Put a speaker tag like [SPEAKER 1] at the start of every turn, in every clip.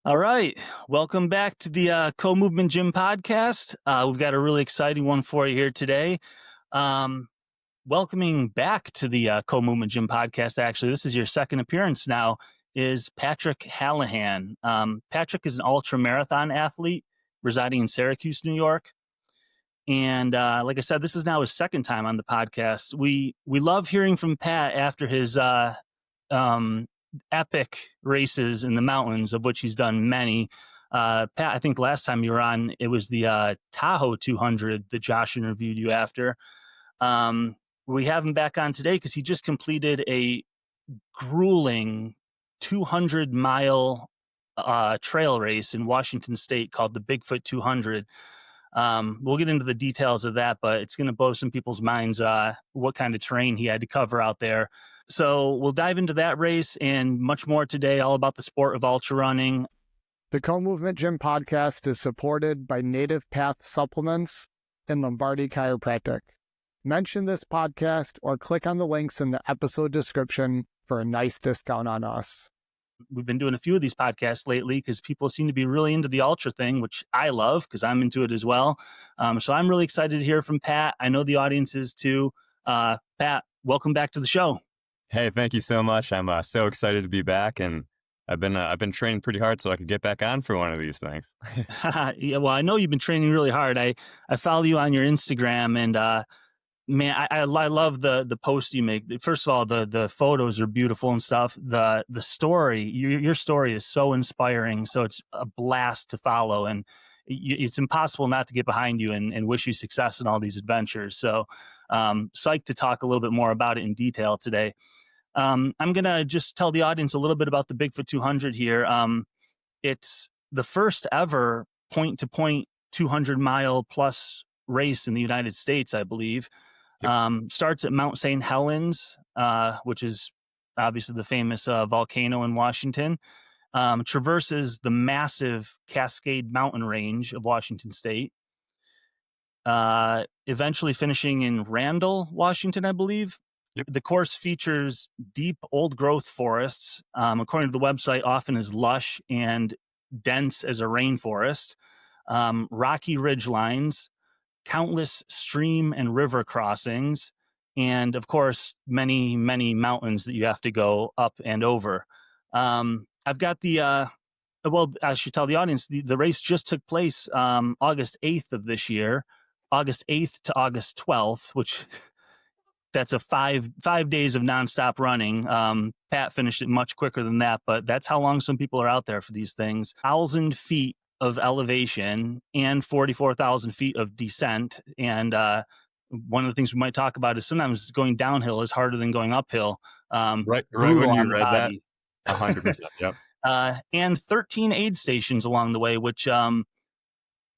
[SPEAKER 1] All right. Welcome back to the Co-Movement Gym podcast. We've got a really exciting one for you here today. Welcoming back to the Co-Movement Gym podcast, actually, this is your second appearance now, is Patrick Hallahan. Patrick is an ultramarathon athlete residing in Syracuse, New York. And like I said, this is now his second time on the podcast. We love hearing from Pat after his epic races in the mountains, of which he's done many. Pat, I think last time you were on, it was the Tahoe 200 that Josh interviewed you after. We have him back on today because he just completed a grueling 200-mile trail race in Washington State called the Bigfoot 200. We'll get into the details of that, but it's going to blow some people's minds what kind of terrain he had to cover out there. So we'll dive into that race and much more today, all about the sport of ultra running.
[SPEAKER 2] The Co-Movement Gym podcast is supported by Native Path Supplements and Lombardi Chiropractic. Mention this podcast or click on the links in the episode description for a nice discount on us.
[SPEAKER 1] We've been doing a few of these podcasts lately because people seem to be really into the ultra thing, which I love because I'm into it as well. So I'm really excited to hear from Pat. I know the audience is too. Pat, welcome back to the show.
[SPEAKER 3] Hey, thank you so much. I'm so excited to be back, and I've been training pretty hard so I could get back on for one of these things.
[SPEAKER 1] Yeah, well, I know you've been training really hard. I follow you on your Instagram, and man, I love the posts you make. First of all, the photos are beautiful and stuff. The story, your story is so inspiring. So it's a blast to follow, and it's impossible not to get behind you and wish you success in all these adventures. So psyched to talk a little bit more about it in detail today. I'm going to just tell the audience a little bit about the Bigfoot 200 here. It's the first ever point-to-point 200-mile plus race in the United States, I believe. Yep. Starts at Mount St. Helens, which is obviously the famous volcano in Washington. Traverses the massive Cascade mountain range of Washington State. Eventually finishing in Randall, Washington, I believe. Yep. The course features deep old growth forests, according to the website, often as lush and dense as a rainforest, rocky ridge lines, countless stream and river crossings, and of course, many, many mountains that you have to go up and over. I've got I should tell the audience, the race just took place August 8th of this year, August 8th to August 12th, which that's a five days of nonstop running. Pat finished it much quicker than that, but that's how long some people are out there for these things. 1,000 feet of elevation and 44,000 feet of descent. And one of the things we might talk about is sometimes going downhill is harder than going uphill.
[SPEAKER 3] Right when you read that, 100%. Yep.
[SPEAKER 1] And 13 aid stations along the way, which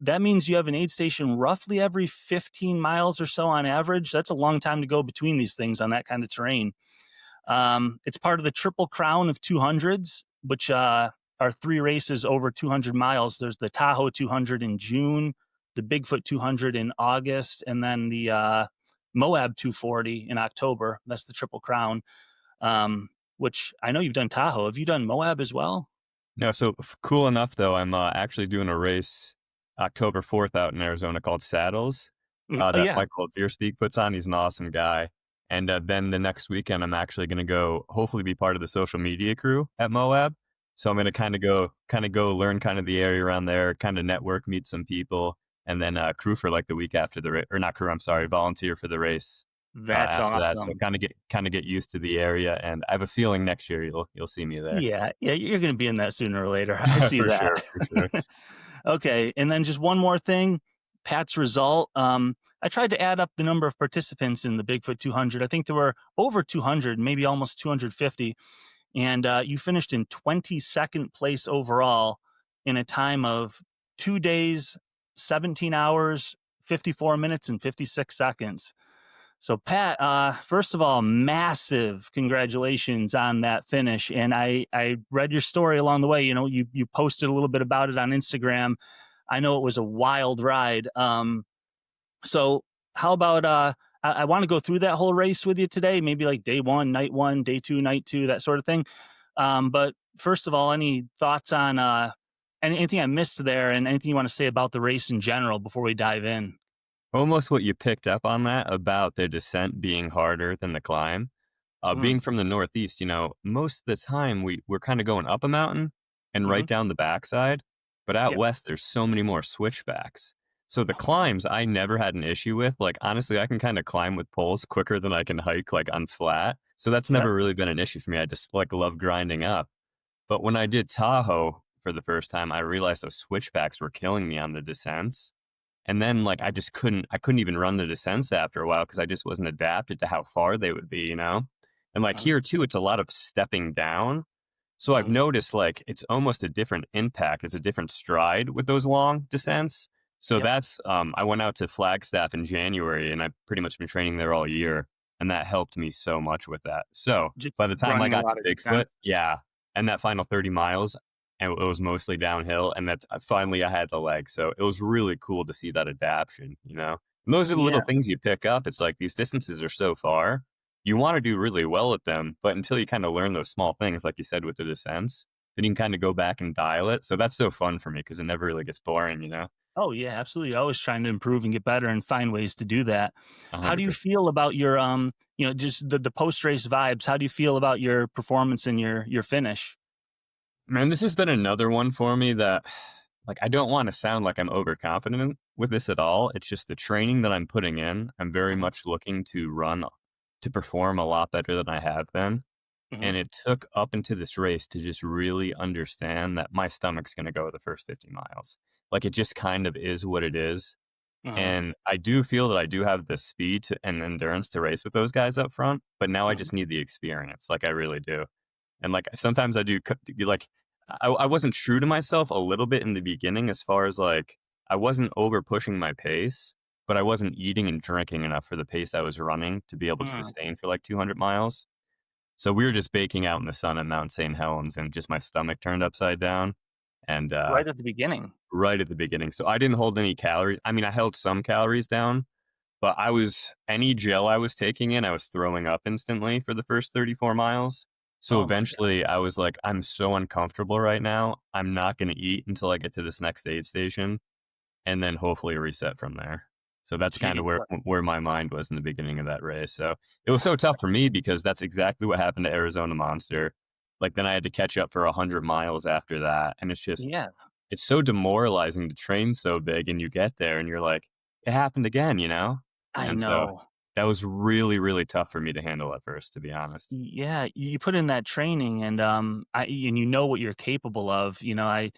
[SPEAKER 1] that means you have an aid station roughly every 15 miles or so on average. That's a long time to go between these things on that kind of terrain. It's part of the Triple Crown of 200s, which are 3 races over 200 miles. There's the Tahoe 200 in June, the Bigfoot 200 in August, and then the Moab 240 in October. That's the Triple Crown, which I know you've done Tahoe. Have you done Moab as well?
[SPEAKER 3] No, so cool enough, though, I'm actually doing a race October 4th out in Arizona called Saddles that Michael Veerspeak puts on. He's an awesome guy. And then the next weekend, I'm actually going to go hopefully be part of the social media crew at Moab. So I'm going to kind of go learn kind of the area around there, kind of network, meet some people, and then crew for like the week after the race, or not crew, I'm sorry, volunteer for the race.
[SPEAKER 1] That's awesome.
[SPEAKER 3] That. So kind of get used to the area, and I have a feeling next year you'll see me there.
[SPEAKER 1] Yeah, you're going to be in that sooner or later. I see that.
[SPEAKER 3] For sure.
[SPEAKER 1] Okay, and then just one more thing, Pat's result. I tried to add up the number of participants in the Bigfoot 200. I think there were over 200, maybe almost 250. And you finished in 22nd place overall in a time of 2 days, 17 hours, 54 minutes, and 56 seconds. So, Pat, first of all, massive congratulations on that finish. And I read your story along the way. You know, you posted a little bit about it on Instagram. I know it was a wild ride. So how about I want to go through that whole race with you today, maybe like day 1, night 1, day 2, night 2, that sort of thing. But first of all, any thoughts on anything I missed there, and anything you want to say about the race in general before we dive in?
[SPEAKER 3] Almost what you picked up on that about the descent being harder than the climb.
[SPEAKER 1] Mm,
[SPEAKER 3] Being from the Northeast, most of the time we're kind of going up a mountain and
[SPEAKER 1] hmm.
[SPEAKER 3] right down the backside. But out
[SPEAKER 1] Yep.
[SPEAKER 3] west, there's so many more switchbacks. So the
[SPEAKER 1] Oh,
[SPEAKER 3] climbs I never had an issue with. Like, honestly, I can kind of climb with poles quicker than I can hike like on flat. So that's
[SPEAKER 1] yep.
[SPEAKER 3] never really been an issue for me. I just like love grinding up. But when I did Tahoe for the first time, I realized those switchbacks were killing me on the descents. And then, like, I couldn't even run the descents after a while because I just wasn't adapted to how far they would be? And, like,
[SPEAKER 1] Uh,
[SPEAKER 3] here too, it's a lot of stepping down. So I've
[SPEAKER 1] mm,
[SPEAKER 3] noticed, like, it's almost a different impact. It's a different stride with those long descents. So
[SPEAKER 1] yep.
[SPEAKER 3] I went out to Flagstaff in January, and I've pretty much been training there all year, and that helped me so much with that. So
[SPEAKER 1] Just
[SPEAKER 3] by the time I
[SPEAKER 1] running a
[SPEAKER 3] got to
[SPEAKER 1] lot of
[SPEAKER 3] Bigfoot,
[SPEAKER 1] descent.
[SPEAKER 3] yeah, and that final 30 miles, and it was mostly downhill, and that's finally I had the leg. So it was really cool to see that adaptation? And those are the little
[SPEAKER 1] Yeah.
[SPEAKER 3] things you pick up. It's like these distances are so far. You want to do really well at them, but until you kind of learn those small things, like you said with the descents, then you can kind of go back and dial it. So that's so fun for me because it never really gets boring?
[SPEAKER 1] Oh, yeah, absolutely. Always trying to improve and get better and find ways to do that. How do you
[SPEAKER 3] 100%.
[SPEAKER 1] feel about your, just the post race vibes? How do you feel about your performance and your finish?
[SPEAKER 3] Man, this has been another one for me that, like, I don't want to sound like I'm overconfident with this at all. It's just the training that I'm putting in. I'm very
[SPEAKER 1] Uh-huh.
[SPEAKER 3] much looking to perform a lot better than I have been.
[SPEAKER 1] Hmm.
[SPEAKER 3] And it took up into this race to just really understand that my stomach's going to go the first 50 miles. Like, it just kind of is what it is.
[SPEAKER 1] Uh-huh.
[SPEAKER 3] And I do feel that I do have the speed and endurance to race with those guys up front, but now I
[SPEAKER 1] Hmm.
[SPEAKER 3] just need the experience. Like, I really do. And, like, sometimes I do like, I wasn't true to myself a little bit in the beginning as far as, like, I wasn't over pushing my pace, but I wasn't eating and drinking enough for the pace I was running to be able to
[SPEAKER 1] Hmm.
[SPEAKER 3] sustain for, like, 200 miles. So we were just baking out in the sun at Mount St. Helens, and just my stomach turned upside down, and,
[SPEAKER 1] Right at the beginning.
[SPEAKER 3] right at the beginning. So I didn't hold any calories. I mean, I held some calories down, but any gel I was taking in, I was throwing up instantly for the first 34 miles. So
[SPEAKER 1] Oh my God.
[SPEAKER 3] eventually I was like, I'm so uncomfortable right now. I'm not going to eat until I get to this next aid station and then hopefully reset from there. So that's kind of
[SPEAKER 1] Jeez.
[SPEAKER 3] where my mind was in the beginning of that race. So it was so tough for me because that's exactly what happened to Arizona Monster. Like, then I had to catch up for 100 miles after that, and
[SPEAKER 1] Yeah,
[SPEAKER 3] it's so demoralizing to train so big, and you get there and you're like, it happened again?
[SPEAKER 1] I
[SPEAKER 3] And so
[SPEAKER 1] know.
[SPEAKER 3] that was really, really tough for me to handle at first, to be honest.
[SPEAKER 1] Yeah, you put in that training, and you know what you're capable of. I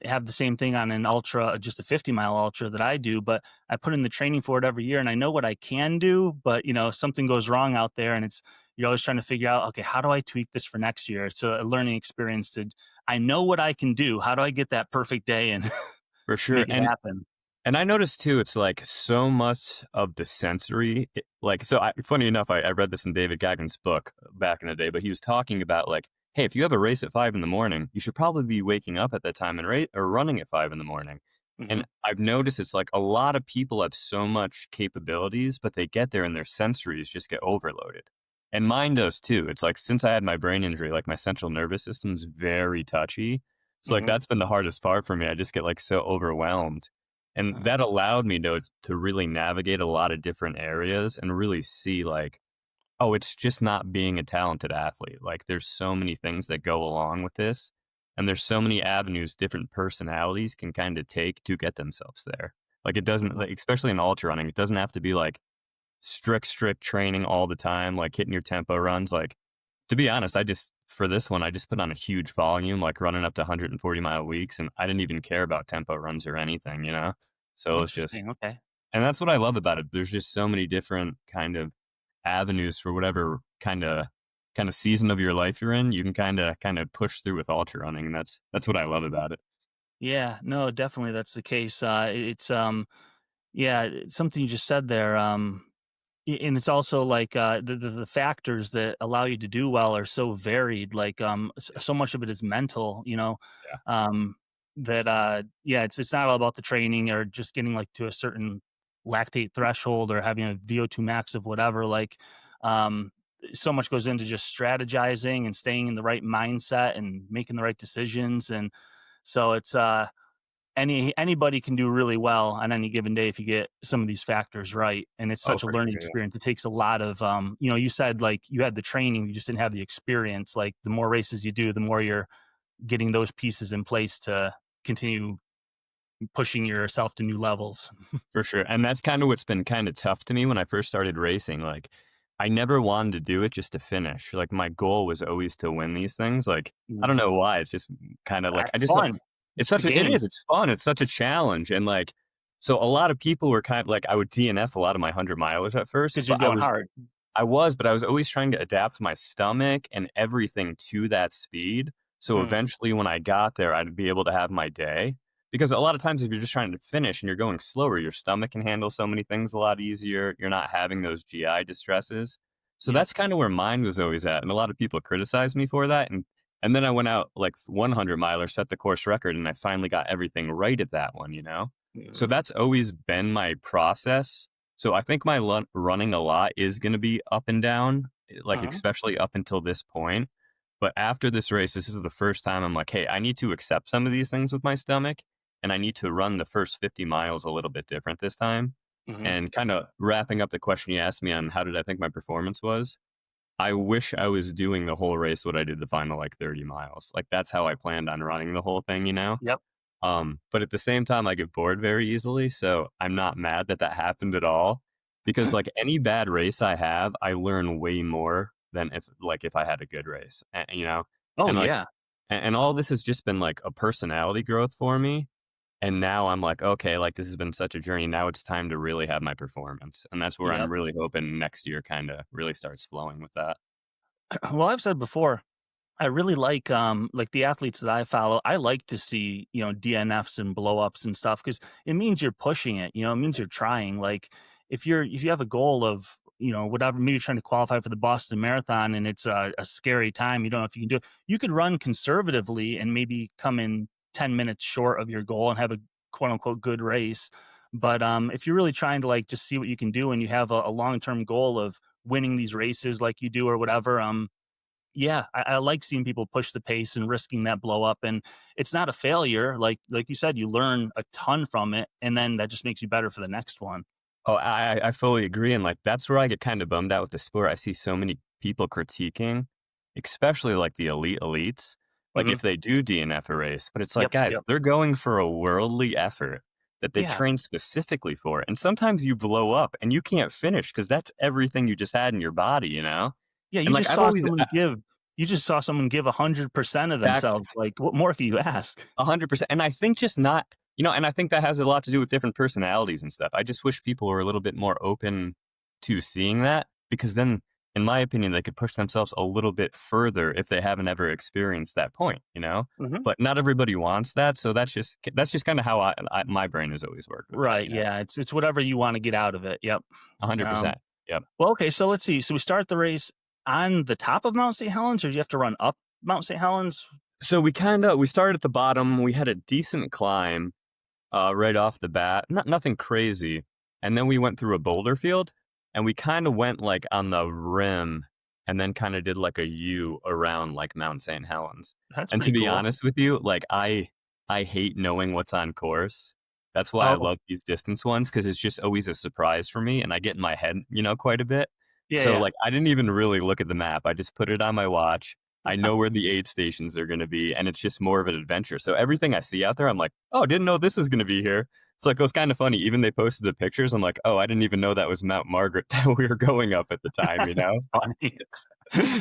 [SPEAKER 1] have the same thing on an ultra, just a 50-mile ultra that I do, but I put in the training for it every year, and I know what I can do. But something goes wrong out there, and you're always trying to figure out, okay, how do I tweak this for next year? It's a learning experience. I know what I can do. How do I get that perfect day and
[SPEAKER 3] For sure.
[SPEAKER 1] make it
[SPEAKER 3] And
[SPEAKER 1] happen?
[SPEAKER 3] And I noticed too, it's like so much of the sensory, funny enough, I read this in David Goggins' book back in the day, but he was talking about like, hey, if you have a race at 5 in the morning, you should probably be waking up at that time and or running at 5 in the morning.
[SPEAKER 1] Hmm.
[SPEAKER 3] And I've noticed it's like a lot of people have so much capabilities, but they get there and their sensories just get overloaded. And mine does too. It's like, since I had my brain injury, like my central nervous system's very touchy. So like
[SPEAKER 1] Hmm.
[SPEAKER 3] that's been the hardest part for me. I just get like so overwhelmed, and that allowed me to really navigate a lot of different areas and really see like, oh, it's just not being a talented athlete. Like, there's so many things that go along with this. And there's so many avenues different personalities can kind of take to get themselves there. Like, it doesn't, like, especially in ultra running, it doesn't have to be like strict training all the time, like hitting your tempo runs. Like, to be honest, for this one, I just put on a huge volume, like running up to 140-mile weeks, and I didn't even care about tempo runs or anything? So it's just,
[SPEAKER 1] Interesting. Okay.
[SPEAKER 3] and that's what I love about it. There's just so many different kind of avenues for whatever kind of season of your life you're in. You can kind of push through with ultra running, and that's what I love about it.
[SPEAKER 1] Yeah. No, definitely that's the case. It's Yeah, it's something you just said there. And it's also like the factors that allow you to do well are so varied. Like so much of it is mental.
[SPEAKER 3] Yeah.
[SPEAKER 1] Um, that yeah, it's not all about the training or just getting like to a certain lactate threshold or having a VO2 max of whatever. Like um, so much goes into just strategizing and staying in the right mindset and making the right decisions. And So it's anybody can do really well on any given day if you get some of these factors right. And it's
[SPEAKER 3] Oh,
[SPEAKER 1] such a
[SPEAKER 3] for
[SPEAKER 1] learning
[SPEAKER 3] sure. Yeah.
[SPEAKER 1] experience. It takes a lot of you said like you had the training, you just didn't have the experience. Like the more races you do, the more you're getting those pieces in place to continue pushing yourself to new levels.
[SPEAKER 3] For sure. And that's kind of what's been kind of tough to me when I first started racing. Like, I never wanted to do it just to finish. Like, my goal was always to win these things. Like, I don't know why. It's just kind of like, I
[SPEAKER 1] That's
[SPEAKER 3] just,
[SPEAKER 1] fun.
[SPEAKER 3] it's
[SPEAKER 1] It's the
[SPEAKER 3] such a, it
[SPEAKER 1] game
[SPEAKER 3] is, it's fun. It's such a challenge. And like, so a lot of people were kind of like, I would DNF a lot of my 100 milers at first,
[SPEAKER 1] because you're
[SPEAKER 3] but
[SPEAKER 1] going hard.
[SPEAKER 3] but I was always trying to adapt my stomach and everything to that speed. So
[SPEAKER 1] Mm,
[SPEAKER 3] eventually when I got there, I'd be able to have my day. Because a lot of times if you're just trying to finish and you're going slower, your stomach can handle so many things a lot easier. You're not having those GI distresses. So
[SPEAKER 1] yep.
[SPEAKER 3] that's kind of where mine was always at. And a lot of people criticize me for that. And then I went out like 100 miler, set the course record, and I finally got everything right at that one, you know? So
[SPEAKER 1] Mhm.
[SPEAKER 3] that's always been my process. So I think my running a lot is going to be up and down, like
[SPEAKER 1] Uh-huh.
[SPEAKER 3] especially up until this point. But after this race, this is the first time I'm like, hey, I need to accept some of these things with my stomach, and I need to run the first 50 miles a little bit different this time.
[SPEAKER 1] Mhm.
[SPEAKER 3] And kind of wrapping up the question you asked me on how did I think my performance was, I wish I was doing the whole race what I did the final like 30 miles. Like that's how I planned on running the whole thing, you know?
[SPEAKER 1] Yep.
[SPEAKER 3] But at the same time, I get bored very easily, so I'm not mad that that happened at all. Because like any bad race I have, I learn way more than if I had a good race, you know.
[SPEAKER 1] Oh
[SPEAKER 3] And like,
[SPEAKER 1] yeah.
[SPEAKER 3] and all this has just been like a personality growth for me. And now I'm like, okay, like this has been such a journey. Now it's time to really have my performance, and that's where I'm
[SPEAKER 1] Yep.
[SPEAKER 3] really hoping next year kind of really starts flowing with that.
[SPEAKER 1] Well, I've said before, I really like the athletes that I follow. I like to see, DNFs and blow ups and stuff because it means you're pushing it. It means you're trying. Like if you have a goal of whatever, maybe you're trying to qualify for the Boston Marathon and it's a scary time. You don't know if you can do it. You could run conservatively and maybe come in 10 minutes short of your goal and have a quote unquote good race. But if you're really trying to like just see what you can do and you have a long term goal of winning these races like you do or whatever, yeah, I like seeing people push the pace and risking that blow up, and it's not a failure. Like you said, you learn a ton from it, and then that just makes you better for the next one.
[SPEAKER 3] Oh, I fully agree, and, like, that's where I get kinda bummed out with the sport. I see so many people critiquing, especially, like, the elites, like,
[SPEAKER 1] Mhm.
[SPEAKER 3] if they do DNF a race, but it's like,
[SPEAKER 1] Yep,
[SPEAKER 3] guys,
[SPEAKER 1] yep.
[SPEAKER 3] they're going for a worldly effort that they
[SPEAKER 1] Yeah,
[SPEAKER 3] train specifically for, and sometimes you blow up and you can't finish because that's everything you just had in your body, you know?
[SPEAKER 1] yeah.
[SPEAKER 3] And, like, I've always
[SPEAKER 1] You just saw someone give 100% of
[SPEAKER 3] exactly.
[SPEAKER 1] themselves. Like, what more can you ask?
[SPEAKER 3] 100%, and I think just not and I think that has a lot to do with different personalities and stuff. I just wish people were a little bit more open to seeing that, because then, in my opinion, they could push themselves a little bit further if they haven't ever experienced that point, you know?
[SPEAKER 1] Mhm.
[SPEAKER 3] But not everybody wants that, so that's just kinda how my brain has always worked with that,
[SPEAKER 1] Right.
[SPEAKER 3] you know?
[SPEAKER 1] Yeah. It's whatever you want to get out of it. Yep. Um,
[SPEAKER 3] 100%. Yep.
[SPEAKER 1] well, okay. So let's see. So we start the race on the top of Mount St. Helens, or do you have to run up Mount St. Helens?
[SPEAKER 3] So we started at the bottom, we had a decent climb, right off the bat. Nothing crazy. And then we went through a boulder field, and we kind of went like on the rim, and then kind of did like a U around like Mount St. Helens.
[SPEAKER 1] That's
[SPEAKER 3] And to
[SPEAKER 1] pretty
[SPEAKER 3] be
[SPEAKER 1] cool.
[SPEAKER 3] honest with you, like I hate knowing what's on course. That's why I
[SPEAKER 1] Oh,
[SPEAKER 3] love these distance ones, because it's just always a surprise for me, and I get in my head, quite a bit.
[SPEAKER 1] yeah,
[SPEAKER 3] So
[SPEAKER 1] yeah.
[SPEAKER 3] like I didn't even really look at the map. I just put it on my watch. I know where the aid stations are going to be, and it's just more of an adventure. So everything I see out there, I'm like, oh, didn't know this was going to be here. It's like, it was kind of funny. Even they posted the pictures. I'm like, oh, I didn't even know that was Mount Margaret that we were going up at the time, you know?
[SPEAKER 1] That's funny.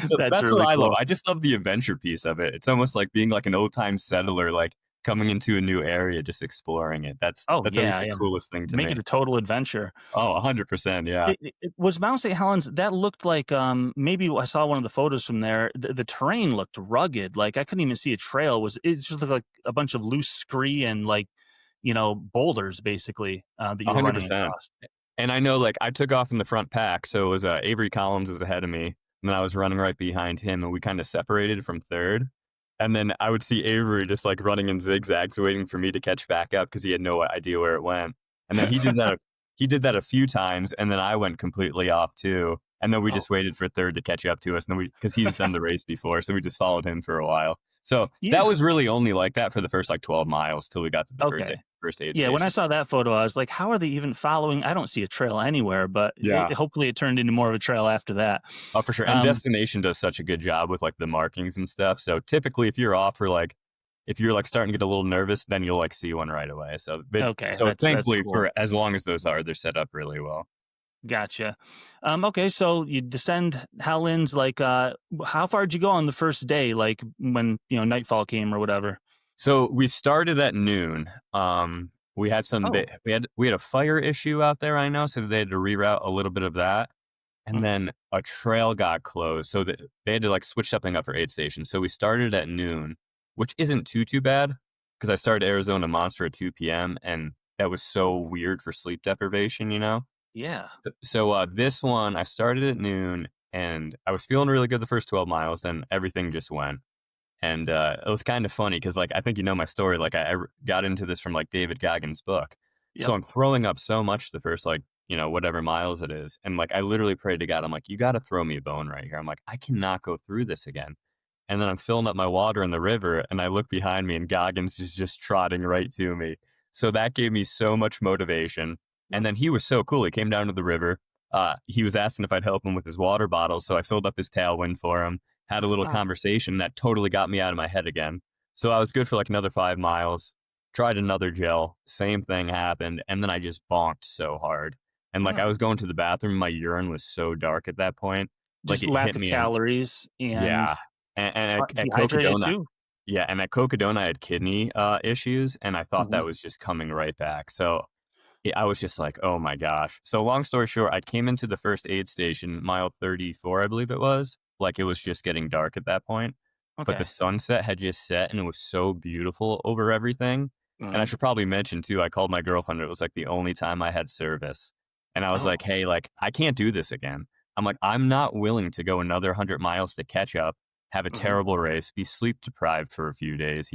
[SPEAKER 3] So
[SPEAKER 1] That's
[SPEAKER 3] that's what
[SPEAKER 1] really
[SPEAKER 3] I love.
[SPEAKER 1] cool.
[SPEAKER 3] I just love the adventure piece of it. It's almost like being like an old time settler, like coming into a new area, just exploring it. That's
[SPEAKER 1] Oh,
[SPEAKER 3] that's always
[SPEAKER 1] yeah,
[SPEAKER 3] the
[SPEAKER 1] yeah.
[SPEAKER 3] coolest thing to
[SPEAKER 1] Make
[SPEAKER 3] me.
[SPEAKER 1] it a total adventure.
[SPEAKER 3] Oh, 100%. Yeah.
[SPEAKER 1] It was Mount St. Helens, that looked like, maybe I saw one of the photos from there. The terrain looked rugged, like, I couldn't even see a trail. It just looked like a bunch of loose scree and, like, boulders, basically, that you were running
[SPEAKER 3] 100%.
[SPEAKER 1] across.
[SPEAKER 3] And I know, like, I took off in the front pack, so it was, Avery Collins was ahead of me, and then I was running right behind him, and we kinda separated from 3rd, and then I would see Avery just, like, running in zigzags waiting for me to catch back up because he had no idea where it went, and then he did that a few times, and then I went completely off too, and then we
[SPEAKER 1] Oh,
[SPEAKER 3] just waited for 3rd to catch up to us, and then because he's done the race before, so we just followed him for a while. So that
[SPEAKER 1] Yeah.
[SPEAKER 3] was really only like that for the first like 12 miles till we got to the
[SPEAKER 1] Okay.
[SPEAKER 3] first aid
[SPEAKER 1] Yeah, when I
[SPEAKER 3] station.
[SPEAKER 1] saw that photo, I was like, "How are they even following?" I don't see a trail anywhere, but
[SPEAKER 3] Yeah.
[SPEAKER 1] hopefully it turned into more of a trail after that.
[SPEAKER 3] Oh, for sure. And
[SPEAKER 1] Um,
[SPEAKER 3] Destination does such a good job with like the markings and stuff. So typically if you're off for like, if you're like starting to get a little nervous, then you'll like see one right away. So,
[SPEAKER 1] okay,
[SPEAKER 3] so
[SPEAKER 1] that's
[SPEAKER 3] thankfully
[SPEAKER 1] cool.
[SPEAKER 3] for as long as those are, they're set up really well.
[SPEAKER 1] Gotcha. Okay, so you descend Howlands, like, how far did you go on the first day, like, when, nightfall came or whatever?
[SPEAKER 3] So we started at noon. We had
[SPEAKER 1] Oh.
[SPEAKER 3] we had a fire issue out there, I know, so they had to reroute a little bit of that. And
[SPEAKER 1] Mhm.
[SPEAKER 3] then a trail got closed, so they had to like switch something up for aid stations. So we started at noon, which isn't too bad because I started Arizona Monster at 2 p.m. and that was so weird for sleep deprivation, you know.
[SPEAKER 1] Yeah.
[SPEAKER 3] So this one I started at noon and I was feeling really good the first 12 miles, then everything just went. And it was kind of funny because, like, I think you know my story. Like, I got into this from like David Goggins' book. So
[SPEAKER 1] Yep.
[SPEAKER 3] I'm throwing up so much the first, like, whatever miles it is. And like, I literally prayed to God. I'm like, you got to throw me a bone right here. I'm like, I cannot go through this again. And then I'm filling up my water in the river and I look behind me and Goggins is just trotting right to me. So that gave me so much motivation. And then he was so cool. He came down to the river. He was asking if I'd help him with his water bottle. So I filled up his tailwind for him, had a little
[SPEAKER 1] Wow.
[SPEAKER 3] conversation that totally got me out of my head again. So I was good for like another 5 miles, tried another gel, same thing happened. And then I just bonked so hard. And like I
[SPEAKER 1] Wow.
[SPEAKER 3] was going to the bathroom, my urine was so dark at that point. Like
[SPEAKER 1] Just
[SPEAKER 3] it
[SPEAKER 1] lack
[SPEAKER 3] hit
[SPEAKER 1] of
[SPEAKER 3] me. And
[SPEAKER 1] calories and
[SPEAKER 3] yeah. And at
[SPEAKER 1] dehydrated
[SPEAKER 3] Cocodona,
[SPEAKER 1] too.
[SPEAKER 3] yeah. And at Cocodona, I had kidney issues. And I thought
[SPEAKER 1] Mhm.
[SPEAKER 3] that was just coming right back. So yeah, I was just like, "Oh my gosh." So long story short, I came into the first aid station, mile 34, I believe it was. Like it was just getting dark at that point, but the
[SPEAKER 1] Okay.
[SPEAKER 3] sunset had just set and it was so beautiful over everything. And I
[SPEAKER 1] Mhm.
[SPEAKER 3] should probably mention too, I called my girlfriend. It was like the only time I had service. And I was
[SPEAKER 1] Oh.
[SPEAKER 3] like, "Hey, like I can't do this again." I'm like, "I'm not willing to go another 100 miles to catch up, have a
[SPEAKER 1] Mhm.
[SPEAKER 3] terrible race, be sleep deprived for a few days,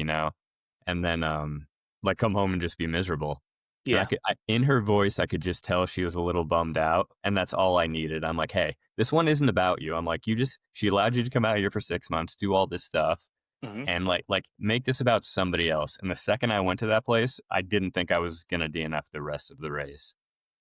[SPEAKER 3] and then like come home and just be miserable." And
[SPEAKER 1] Yeah.
[SPEAKER 3] in her voice, I could just tell she was a little bummed out, and that's all I needed. I'm like, "Hey, this one isn't about you." I'm like, she allowed you to come out here for 6 months, do all this stuff,
[SPEAKER 1] Mhm.
[SPEAKER 3] and like make this about somebody else." And the second I went to that place, I didn't think I was gonna DNF the rest of the race.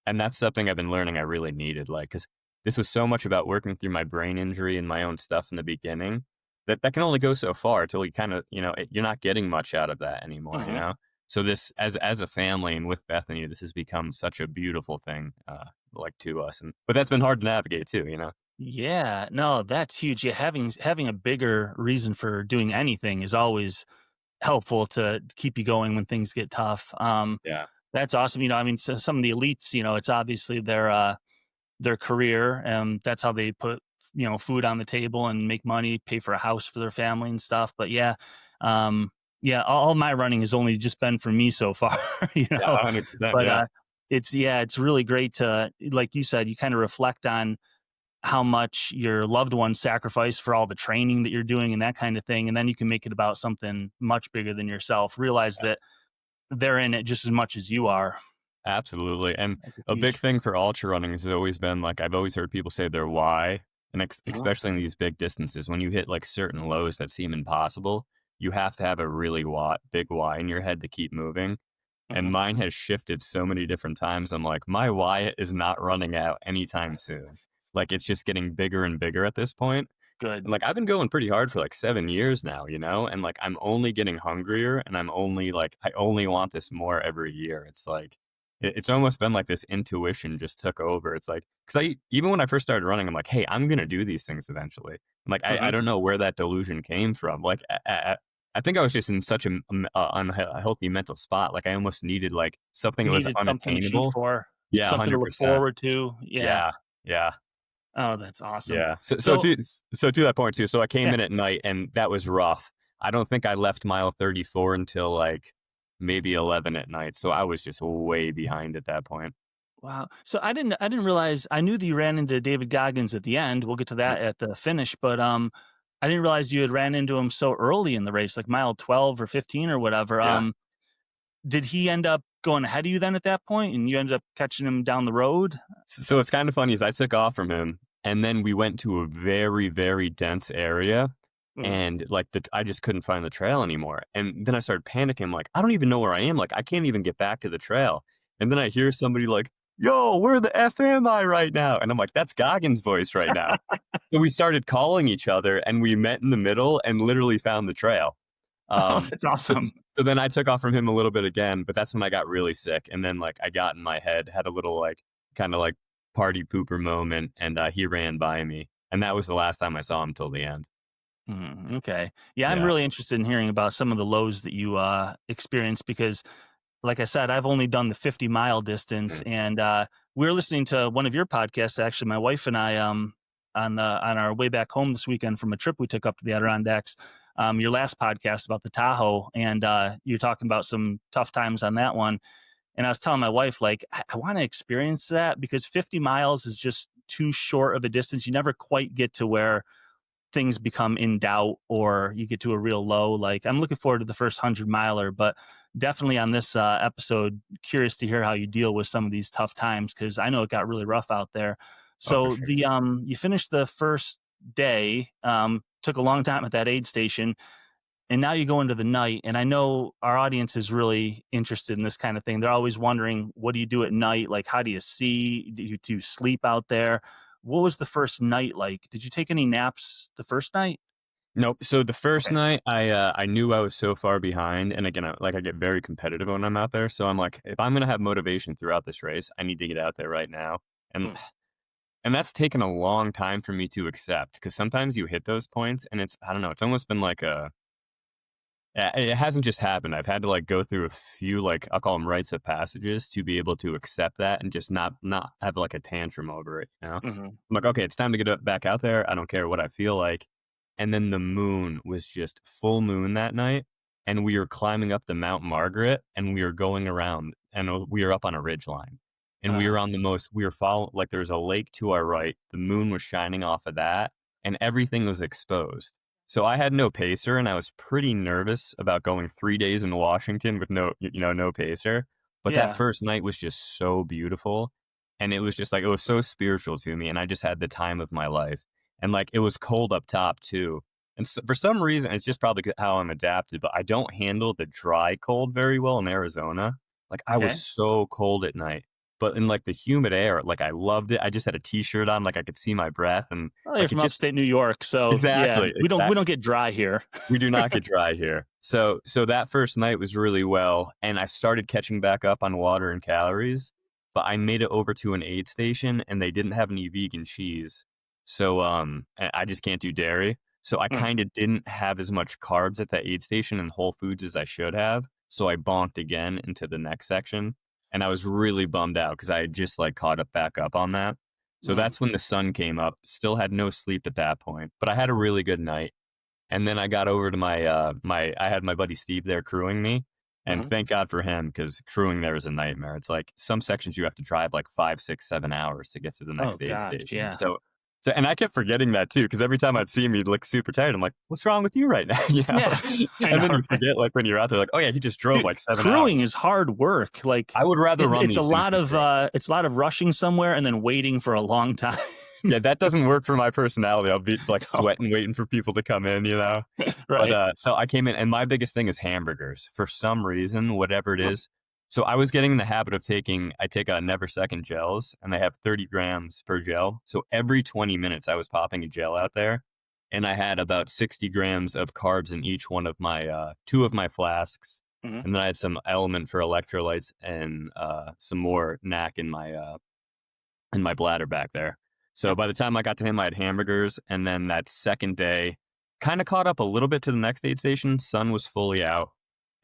[SPEAKER 3] And that's something I've been learning I really needed, like, because this was so much about working through my brain injury and my own stuff in the beginning that can only go so far till you kind of, you're not getting much out of that anymore, you
[SPEAKER 1] Mhm.
[SPEAKER 3] know? So this, as a family and with Bethany, this has become such a beautiful thing, like to us. But that's been hard to navigate too, you know?
[SPEAKER 1] Yeah. No, that's huge. Yeah, having a bigger reason for doing anything is always helpful to keep you going when things get tough.
[SPEAKER 3] Yeah.
[SPEAKER 1] That's awesome. I mean, so some of the elites, it's obviously their career, and that's how they put food on the table and make money, pay for a house for their family and stuff. But yeah, yeah, all my running has only just been for me so far,
[SPEAKER 3] Yeah, 100%.
[SPEAKER 1] But
[SPEAKER 3] Yeah.
[SPEAKER 1] it's really great to, like you said, you kind of reflect on how much your loved ones sacrifice for all the training that you're doing and that kind of thing, and then you can make it about something much bigger than yourself. Realize that they're in it just as much as you are.
[SPEAKER 3] Absolutely. And
[SPEAKER 1] That's
[SPEAKER 3] a big
[SPEAKER 1] huge.
[SPEAKER 3] thing for ultra running has always been like, I've always heard people say their why. And
[SPEAKER 1] Mhm.
[SPEAKER 3] especially in these big distances, when you hit like certain lows that seem impossible, you have to have a really big why in your head to keep moving. And
[SPEAKER 1] Mhm.
[SPEAKER 3] mine has shifted so many different times. I'm like, my why is not running out anytime soon. Like it's just getting bigger and bigger at this point.
[SPEAKER 1] Good.
[SPEAKER 3] And like I've been going pretty hard for like 7 years now, and like I'm only getting hungrier and I only want this more every year. It's like it's almost been like this intuition just took over. It's like because I even when I first started running, I'm like, hey, I'm gonna do these things eventually. And like I
[SPEAKER 1] Mhm.
[SPEAKER 3] don't know where that delusion came from. Like I think I was just in such an unhealthy mental spot. Like I almost needed like something that was
[SPEAKER 1] Needed something to shoot
[SPEAKER 3] unattainable.
[SPEAKER 1] for,
[SPEAKER 3] Yeah,
[SPEAKER 1] something to look
[SPEAKER 3] 100%.
[SPEAKER 1] forward to. Yeah.
[SPEAKER 3] Yeah, yeah.
[SPEAKER 1] Oh, that's awesome.
[SPEAKER 3] Yeah.
[SPEAKER 1] So
[SPEAKER 3] So to that point too, so I came
[SPEAKER 1] yeah.
[SPEAKER 3] in at night and that was rough. I don't think I left mile 34 until like maybe 11 at night. So I was just way behind at that point.
[SPEAKER 1] Wow. So I didn't realize. I knew that you ran into David Goggins at the end. We'll get to
[SPEAKER 3] Yep.
[SPEAKER 1] that at the finish, but I didn't realize you had ran into him so early in the race, like mile 12 or 15 or whatever.
[SPEAKER 3] Yeah.
[SPEAKER 1] Did he end up going ahead of you then at that point, and you ended up catching him down the road?
[SPEAKER 3] So it's kind of funny is I took off from him and then we went to a very, very dense area. and like I just couldn't find the trail anymore. And then I started panicking. I'm like, I don't even know where I am. Like, I can't even get back to the trail. And then I hear somebody like, yo, where the F am I right now? And I'm like, that's Goggins' voice right now. So we started calling each other and we met in the middle and literally found the trail.
[SPEAKER 1] Oh, that's awesome.
[SPEAKER 3] So then I took off from him a little bit again, but that's when I got really sick. And then like I got in my head, had a little like kind of like party pooper moment, and he ran by me. And that was the last time I saw him till the end.
[SPEAKER 1] Okay. Yeah, I'm
[SPEAKER 3] Yeah.
[SPEAKER 1] really interested in hearing about some of the lows that you experienced because, like I said, I've only done the 50-mile distance, and we were listening to one of your podcasts. Actually, my wife and I, on our way back home this weekend from a trip we took up to the Adirondacks. Your last podcast about the Tahoe, and you're talking about some tough times on that one. And I was telling my wife, like, I want to experience that because 50 miles is just too short of a distance. You never quite get to where things become in doubt or you get to a real low. Like, I'm looking forward to the first 100-miler, but definitely on this episode, curious to hear how you deal with some of these tough times because I know it got really rough out there. So
[SPEAKER 3] sure.
[SPEAKER 1] you finished the first day, took a long time at that aid station, and now you go into the night. And I know our audience is really interested in this kind of thing. They're always wondering, what do you do at night? Like, how do you see? Do you sleep out there? What was the first night like? Did you take any naps the first night?
[SPEAKER 3] Nope. So the first
[SPEAKER 1] Okay.
[SPEAKER 3] night, I knew I was so far behind, and again, I get very competitive when I'm out there. So I'm like, if I'm gonna have motivation throughout this race, I need to get out there right now. And
[SPEAKER 1] Mm.
[SPEAKER 3] and that's taken a long time for me to accept because sometimes you hit those points, and it's I don't know, it's almost been like a it hasn't just happened. I've had to like go through a few like I'll call them rites of passages to be able to accept that and just not have like a tantrum over it. You know,
[SPEAKER 1] Mm-hmm.
[SPEAKER 3] I'm like, okay, it's time to get back out there. I don't care what I feel like. And then the moon was just full moon that night, and we were climbing up the Mount Margaret, and we were going around, and we were up on a ridge line, and we were on the most. We were following like there was a lake to our right. The moon was shining off of that, and everything was exposed. So I had no pacer, and I was pretty nervous about going 3 days in Washington with no pacer. But that
[SPEAKER 1] Yeah.
[SPEAKER 3] first night was just so beautiful, and it was just like it was so spiritual to me, and I just had the time of my life. And like it was cold up top too. And so, for some reason, it's just probably how I'm adapted, but I don't handle the dry cold very well in Arizona. Like I was
[SPEAKER 1] Okay.
[SPEAKER 3] so cold at night, but in like the humid air, like I loved it. I just had a t-shirt on, like I could see my breath, and
[SPEAKER 1] Well, you're
[SPEAKER 3] like it
[SPEAKER 1] from
[SPEAKER 3] just
[SPEAKER 1] upstate New York, so yeah,
[SPEAKER 3] exactly,
[SPEAKER 1] we don't get dry here.
[SPEAKER 3] we do not get dry here. So that first night was really well, and I started catching back up on water and calories, but I made it over to an aid station and they didn't have any vegan cheese. So I just can't do dairy. So I
[SPEAKER 1] Mm.
[SPEAKER 3] kind of didn't have as much carbs at that aid station and Whole Foods as I should have. So I bonked again into the next section, and I was really bummed out because I had just like caught up back up on that. So
[SPEAKER 1] Mm.
[SPEAKER 3] that's when the sun came up. Still had no sleep at that point, but I had a really good night. And then I got over to I had my buddy Steve there crewing me, and
[SPEAKER 1] Mhm.
[SPEAKER 3] thank God for him because crewing there is a nightmare. It's like some sections you have to drive like 5, 6, 7 hours to get to the
[SPEAKER 1] Oh
[SPEAKER 3] next aid
[SPEAKER 1] gosh,
[SPEAKER 3] station.
[SPEAKER 1] yeah.
[SPEAKER 3] And I kept forgetting that too because every time I'd see him, he'd look super tired. I'm like, "What's wrong with you right now?" You know?
[SPEAKER 1] Yeah. I
[SPEAKER 3] And then
[SPEAKER 1] know,
[SPEAKER 3] you
[SPEAKER 1] right?
[SPEAKER 3] forget like when you're out there, like, "Oh yeah, he just drove
[SPEAKER 1] Dude,
[SPEAKER 3] like 7
[SPEAKER 1] crewing
[SPEAKER 3] hours."
[SPEAKER 1] is hard work. Like,
[SPEAKER 3] I would rather run
[SPEAKER 1] it's a
[SPEAKER 3] these things
[SPEAKER 1] lot
[SPEAKER 3] than
[SPEAKER 1] of
[SPEAKER 3] crew.
[SPEAKER 1] rushing somewhere and then waiting for a long time.
[SPEAKER 3] Yeah, that doesn't work for my personality. I'll be like
[SPEAKER 1] No.
[SPEAKER 3] sweating, waiting for people to come in, you know? But
[SPEAKER 1] Right.
[SPEAKER 3] so I came in, and my biggest thing is hamburgers for some reason, whatever it
[SPEAKER 1] Huh.
[SPEAKER 3] is. So I was getting in the habit of I take a Never Second gels, and they have 30 grams per gel. So every 20 minutes, I was popping a gel out there, and I had about 60 grams of carbs in each one of my two of my flasks.
[SPEAKER 1] Mhm.
[SPEAKER 3] And then I had some element for electrolytes and some more knack in my bladder back there. So
[SPEAKER 1] Yep.
[SPEAKER 3] by the time I got to him, I had hamburgers. And then that second day, kind of caught up a little bit to the next aid station. Sun was fully out.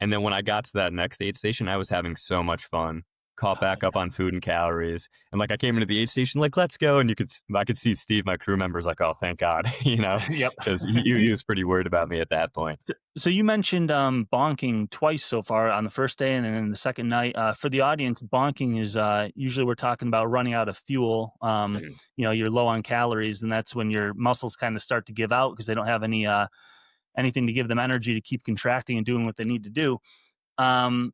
[SPEAKER 3] And then when I got to that next aid station, I was having so much fun. Caught
[SPEAKER 1] Oh,
[SPEAKER 3] back up on food and calories. And like I came into the aid station, like, let's go. And I could see Steve, my crew member's like, oh, thank God,
[SPEAKER 1] Yep.
[SPEAKER 3] because he was pretty worried about me at that point.
[SPEAKER 1] So you mentioned bonking twice so far on the first day and then the second night. For the audience, bonking is usually we're talking about running out of fuel. You're low on calories, and that's when your muscles kind of start to give out because they don't have anything to give them energy to keep contracting and doing what they need to do. Um,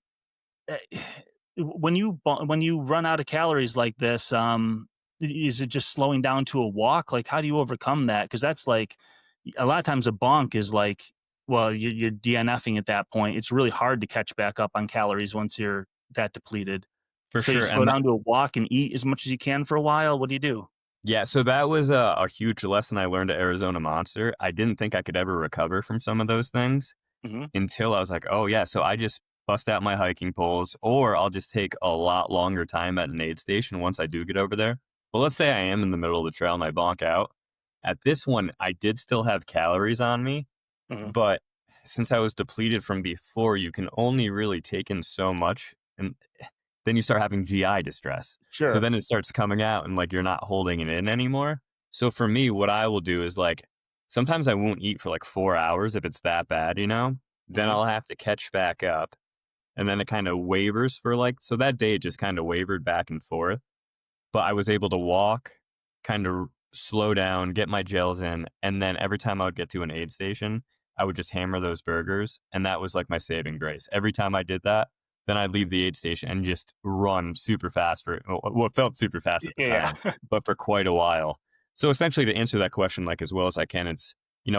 [SPEAKER 1] eh, when you run out of calories like this, is it just slowing down to a walk? Like, how do you overcome that? Because that's like a lot of times a bonk is like, well, you're DNFing at that point. It's really hard to catch back up on calories once you're that depleted.
[SPEAKER 3] For
[SPEAKER 1] So you
[SPEAKER 3] sure.
[SPEAKER 1] slow
[SPEAKER 3] And
[SPEAKER 1] down to a walk and eat as much as you can for a while. What do you do?
[SPEAKER 3] yeah, so that was a huge lesson I learned at Arizona Monster. I didn't think I could ever recover from some of those things
[SPEAKER 1] Hmm.
[SPEAKER 3] until I was like, oh, yeah, so I just bust out my hiking poles, or I'll just take a lot longer time at an aid station once I do get over there. But let's say I am in the middle of the trail and I bonk out. At this one, I did still have calories on me,
[SPEAKER 1] Hmm.
[SPEAKER 3] but since I was depleted from before, you can only really take in so much. And then you start having GI distress. So
[SPEAKER 1] Sure.
[SPEAKER 3] then it starts coming out and like you're not holding it in anymore. So for me, what I will do is like sometimes I won't eat for like 4 hours if it's that bad, you know? Then
[SPEAKER 1] Hmm.
[SPEAKER 3] I'll have to catch back up. And then it kind of wavers for like, so that day it just kind of wavered back and forth. But I was able to walk, kind of slow down, get my gels in. And then every time I would get to an aid station, I would just hammer those burgers. And that was like my saving grace. Every time I did that, then I'd leave the aid station and just run super fast for well, it felt super fast at the
[SPEAKER 1] Yeah.
[SPEAKER 3] time, but for quite a while. So essentially, to answer that question like as well as I can, it's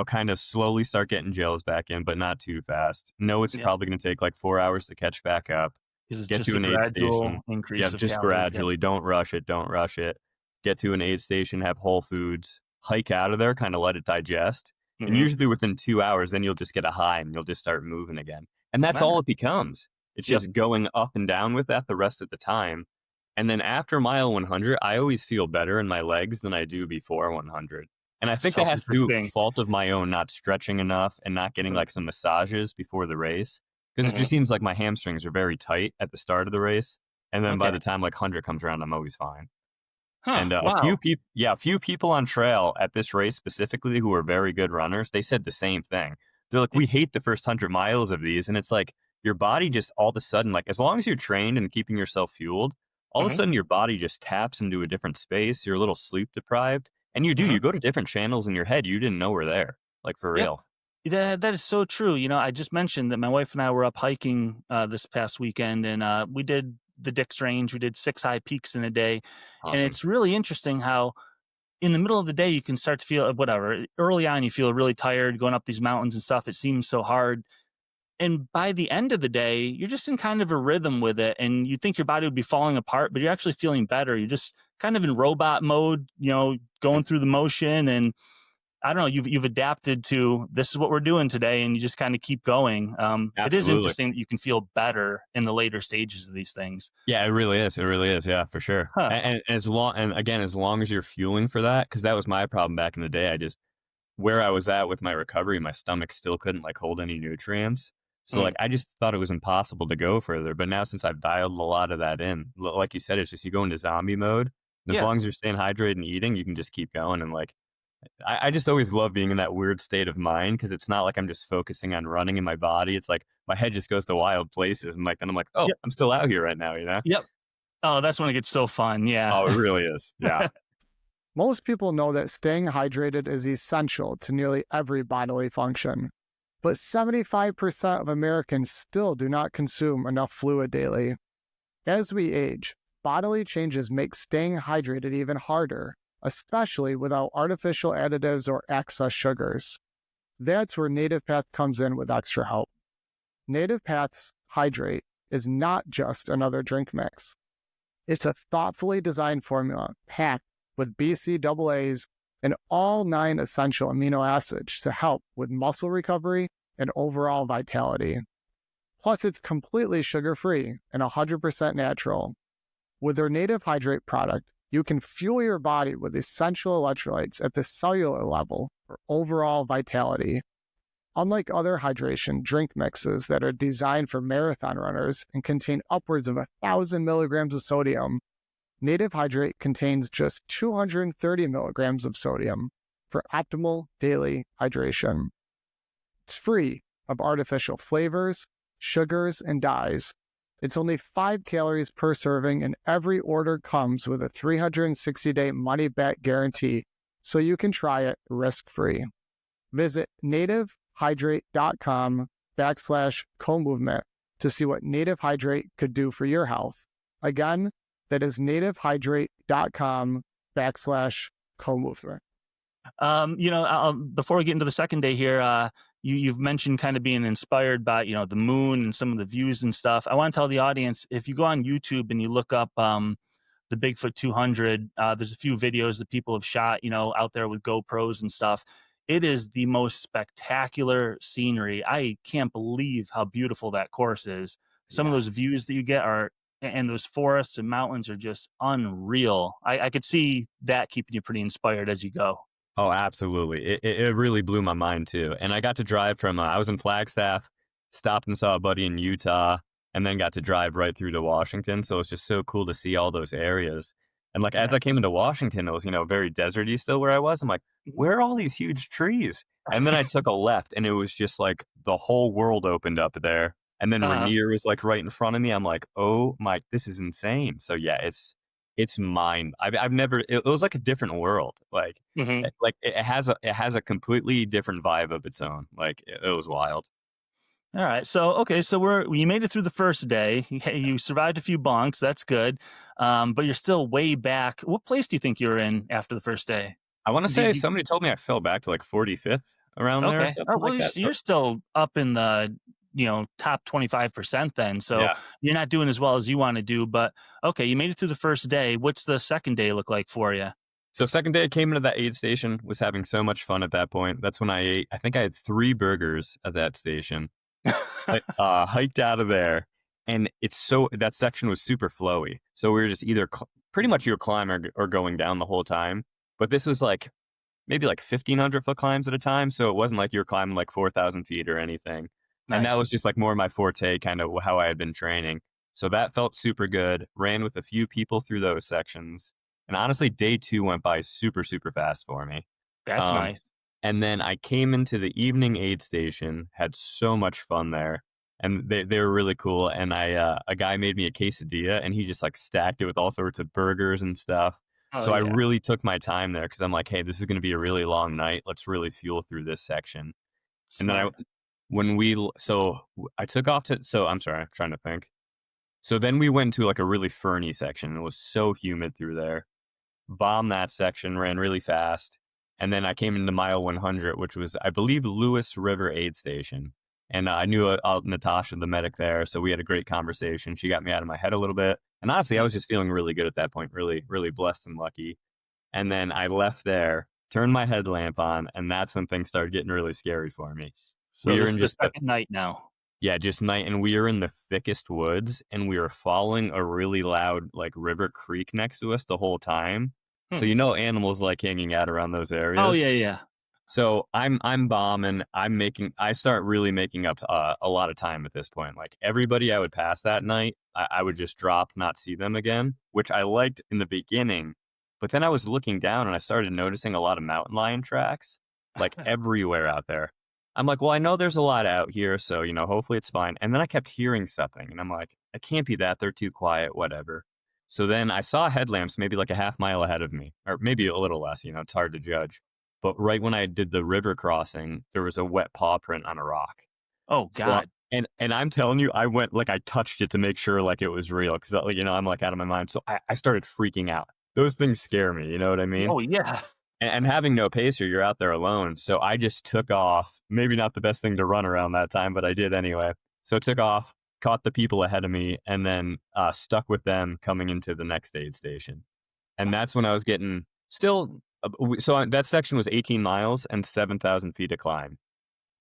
[SPEAKER 3] kind of slowly start getting gels back in, but not too fast. No, it's
[SPEAKER 1] Yeah.
[SPEAKER 3] probably going to take like 4 hours to catch back up.
[SPEAKER 1] Because it's
[SPEAKER 3] Get
[SPEAKER 1] just
[SPEAKER 3] to
[SPEAKER 1] a
[SPEAKER 3] an aid
[SPEAKER 1] gradual
[SPEAKER 3] station. Yeah,
[SPEAKER 1] increase of
[SPEAKER 3] just
[SPEAKER 1] calories. Yeah.
[SPEAKER 3] gradually. Don't rush it. Don't rush it. Get to an aid station. Have Whole Foods. Hike out of there. Kind of let it digest. And
[SPEAKER 1] Hmm.
[SPEAKER 3] usually within 2 hours, then you'll just get a high and you'll just start moving again. And that's all it becomes. It's
[SPEAKER 1] Yep.
[SPEAKER 3] just going up and down with that the rest of the time. And then after mile 100, I always feel better in my legs than I do before 100. And I think
[SPEAKER 1] So
[SPEAKER 3] that has to do
[SPEAKER 1] interesting.
[SPEAKER 3] fault of my own, not stretching enough and not getting like some massages before the race. Because it
[SPEAKER 1] Hmm.
[SPEAKER 3] just seems like my hamstrings are very tight at the start of the race. And then by
[SPEAKER 1] Okay.
[SPEAKER 3] the time like 100 comes around, I'm always fine.
[SPEAKER 1] Huh.
[SPEAKER 3] And
[SPEAKER 1] Wow.
[SPEAKER 3] a few people on trail at this race specifically who are very good runners, they said the same thing. They're like, we hate the first 100 miles of these. And it's like your body just all of a sudden, like as long as you're trained and keeping yourself fueled, all of a
[SPEAKER 1] Hmm.
[SPEAKER 3] sudden your body just taps into a different space. You're a little sleep deprived. And
[SPEAKER 1] Hmm.
[SPEAKER 3] you go to different channels in your head you didn't know were there. Like for
[SPEAKER 1] Yep.
[SPEAKER 3] real.
[SPEAKER 1] That is so true. I just mentioned that my wife and I were up hiking this past weekend, and we did the Dick's Range. We did 6 high peaks in a day, and
[SPEAKER 3] Awesome.
[SPEAKER 1] it's really interesting how in the middle of the day you can start to feel whatever. Early on, you feel really tired going up these mountains and stuff. It seems so hard, and by the end of the day, you're just in kind of a rhythm with it, and you think your body would be falling apart, but you're actually feeling better. You're just kind of in robot mode, going through the motion and I don't know, you've adapted to this is what we're doing today, and you just kind of keep going. It is
[SPEAKER 3] Absolutely.
[SPEAKER 1] interesting that you can feel better in the later stages of these things.
[SPEAKER 3] Yeah, it really is. It really is. Yeah, for sure.
[SPEAKER 1] Huh.
[SPEAKER 3] And as long as you're fueling for that, because that was my problem back in the day. I just where I was at with my recovery, my stomach still couldn't like hold any nutrients. So
[SPEAKER 1] Mm.
[SPEAKER 3] like I just thought it was impossible to go further. But now since I've dialed a lot of that in, like you said, it's just you go into zombie mode. And as
[SPEAKER 1] Yeah.
[SPEAKER 3] long as you're staying hydrated and eating, you can just keep going. And like I just always love being in that weird state of mind because it's not like I'm just focusing on running in my body. It's like my head just goes to wild places. And like then I'm like, oh,
[SPEAKER 1] Yep.
[SPEAKER 3] I'm still out here right now, you know?
[SPEAKER 1] Yep. Oh, that's when it gets so fun.
[SPEAKER 3] Oh, it
[SPEAKER 1] Yeah.
[SPEAKER 3] really is. Yeah.
[SPEAKER 2] Most people know that staying hydrated is essential to nearly every bodily function, but 75% of Americans still do not consume enough fluid daily. As we age, bodily changes make staying hydrated even harder, especially without artificial additives or excess sugars. That's where Native Path comes in with extra help. Native Path's Hydrate is not just another drink mix. It's a thoughtfully designed formula packed with BCAAs and all 9 essential amino acids to help with muscle recovery and overall vitality. Plus, it's completely sugar-free and 100% natural. With their Native Hydrate product, you can fuel your body with essential electrolytes at the cellular level for overall vitality. Unlike other hydration drink mixes that are designed for marathon runners and contain upwards of 1,000 milligrams of sodium, Native Hydrate contains just 230 milligrams of sodium for optimal daily hydration. It's free of artificial flavors, sugars, and dyes. It's only 5 calories per serving, and every order comes with a 360-day money-back guarantee, so you can try it risk-free. Visit nativehydrate.com/co-movement to see what Native Hydrate could do for your health. Again, that is nativehydrate.com/co-movement.
[SPEAKER 1] Before we get into the second day here, you've mentioned kind of being inspired by, the moon and some of the views and stuff. I want to tell the audience, if you go on YouTube and you look up the Bigfoot 200, there's a few videos that people have shot, out there with GoPros and stuff. It is the most spectacular scenery. I can't believe how beautiful that course is. Some of
[SPEAKER 3] Yeah.
[SPEAKER 1] those views that you get and those forests and mountains are just unreal. I could see that keeping you pretty inspired as you go.
[SPEAKER 3] Oh, absolutely. It really blew my mind too. And I got to drive from, I was in Flagstaff, stopped and saw a buddy in Utah, and then got to drive right through to Washington. So it's just so cool to see all those areas. And like, as
[SPEAKER 1] Yeah.
[SPEAKER 3] I came into Washington, it was, very deserty still where I was. I'm like, where are all these huge trees? And then I took a left and it was just like the whole world opened up there. And then
[SPEAKER 1] Uh,
[SPEAKER 3] Rainier was like right in front of me. I'm like, oh my, this is insane. So yeah, it's mine. I've never, it was like a different world.
[SPEAKER 1] mhm.
[SPEAKER 3] Like it has a completely different vibe of its own. Like it was wild.
[SPEAKER 1] All right. So, okay. So you made it through the first day. You survived a few bonks. That's good. But you're still way back. What place do you think you were in after the first day?
[SPEAKER 3] I want to
[SPEAKER 1] Did
[SPEAKER 3] say
[SPEAKER 1] you,
[SPEAKER 3] somebody told me I fell back to like 45th around there or
[SPEAKER 1] okay. Oh,
[SPEAKER 3] something
[SPEAKER 1] well,
[SPEAKER 3] like that.
[SPEAKER 1] you're
[SPEAKER 3] So
[SPEAKER 1] still up in the, top 25% then. So
[SPEAKER 3] yeah.
[SPEAKER 1] you're not doing as well as you want to do. But okay, you made it through the first day. What's the second day look like for you?
[SPEAKER 3] So second day I came into that aid station, was having so much fun at that point. That's when I ate, I think I had 3 burgers at that station. I hiked out of there, and that section was super flowy. So we were just either pretty much you were climbing or going down the whole time. But this was like maybe like 1,500-foot climbs at a time. So it wasn't like you were climbing like 4,000 feet or anything. And that
[SPEAKER 1] Nice.
[SPEAKER 3] was just like more my forte, kind of how I had been training. So that felt super good. Ran with a few people through those sections. And honestly, day 2 went by super, super fast for me.
[SPEAKER 1] That's
[SPEAKER 3] Um,
[SPEAKER 1] nice.
[SPEAKER 3] and then I came into the evening aid station, had so much fun there. And they were really cool. And a guy made me a quesadilla and he just like stacked it with all sorts of burgers and stuff.
[SPEAKER 1] Oh,
[SPEAKER 3] So I
[SPEAKER 1] yeah.
[SPEAKER 3] really took my time there because I'm like, hey, this is going to be a really long night. Let's really fuel through this section. And then
[SPEAKER 1] Smart.
[SPEAKER 3] I took off so I'm sorry, I'm trying to think. So then we went to like a really ferny section. It was so humid through there. Bombed that section, ran really fast. And then I came into mile 100, which was, I believe, Lewis River Aid Station. And I knew Natasha, the medic there. So we had a great conversation. She got me out of my head a little bit. And honestly, I was just feeling really good at that point, really, really blessed and lucky. And then I left there, turned my headlamp on, and that's when things started getting really scary for me.
[SPEAKER 1] So
[SPEAKER 3] We were
[SPEAKER 1] this is
[SPEAKER 3] in
[SPEAKER 1] the
[SPEAKER 3] just
[SPEAKER 1] second night now.
[SPEAKER 3] yeah, just night, and we were in the thickest woods, and we were following a really loud, like, river creek next to us the whole time. So,
[SPEAKER 1] Hmm.
[SPEAKER 3] animals like hanging out around those
[SPEAKER 1] Oh,
[SPEAKER 3] areas.
[SPEAKER 1] yeah, yeah.
[SPEAKER 3] So I'm bombing. I start really making up a lot of time at this point. Like everybody I would pass that night, I would just drop, not see them again, which I liked in the beginning. But then I was looking down and I started noticing a lot of mountain lion tracks, like everywhere out there. I'm like, well, I know there's a lot out here, so hopefully it's fine. And then I kept hearing something, and I'm like, it can't be that. They're too quiet, whatever. So then I saw headlamps maybe like a half mile ahead of me, or maybe a little less. It's hard to judge. But right when I did the river crossing, there was a wet paw print on a rock.
[SPEAKER 1] Oh,
[SPEAKER 3] So
[SPEAKER 1] God.
[SPEAKER 3] and I'm telling you, I went like I touched it to make sure like it was real because I'm like out of my mind. So I started freaking out. Those things scare me. You know what I mean?
[SPEAKER 1] Oh, yeah.
[SPEAKER 3] And having no pacer, you're out there alone. So I just took off. Maybe not the best thing to run around that time, but I did anyway. So I took off, caught the people ahead of me, and then stuck with them coming into the next aid station. And that's when I was getting still. That section was 18 miles and 7,000 feet to climb.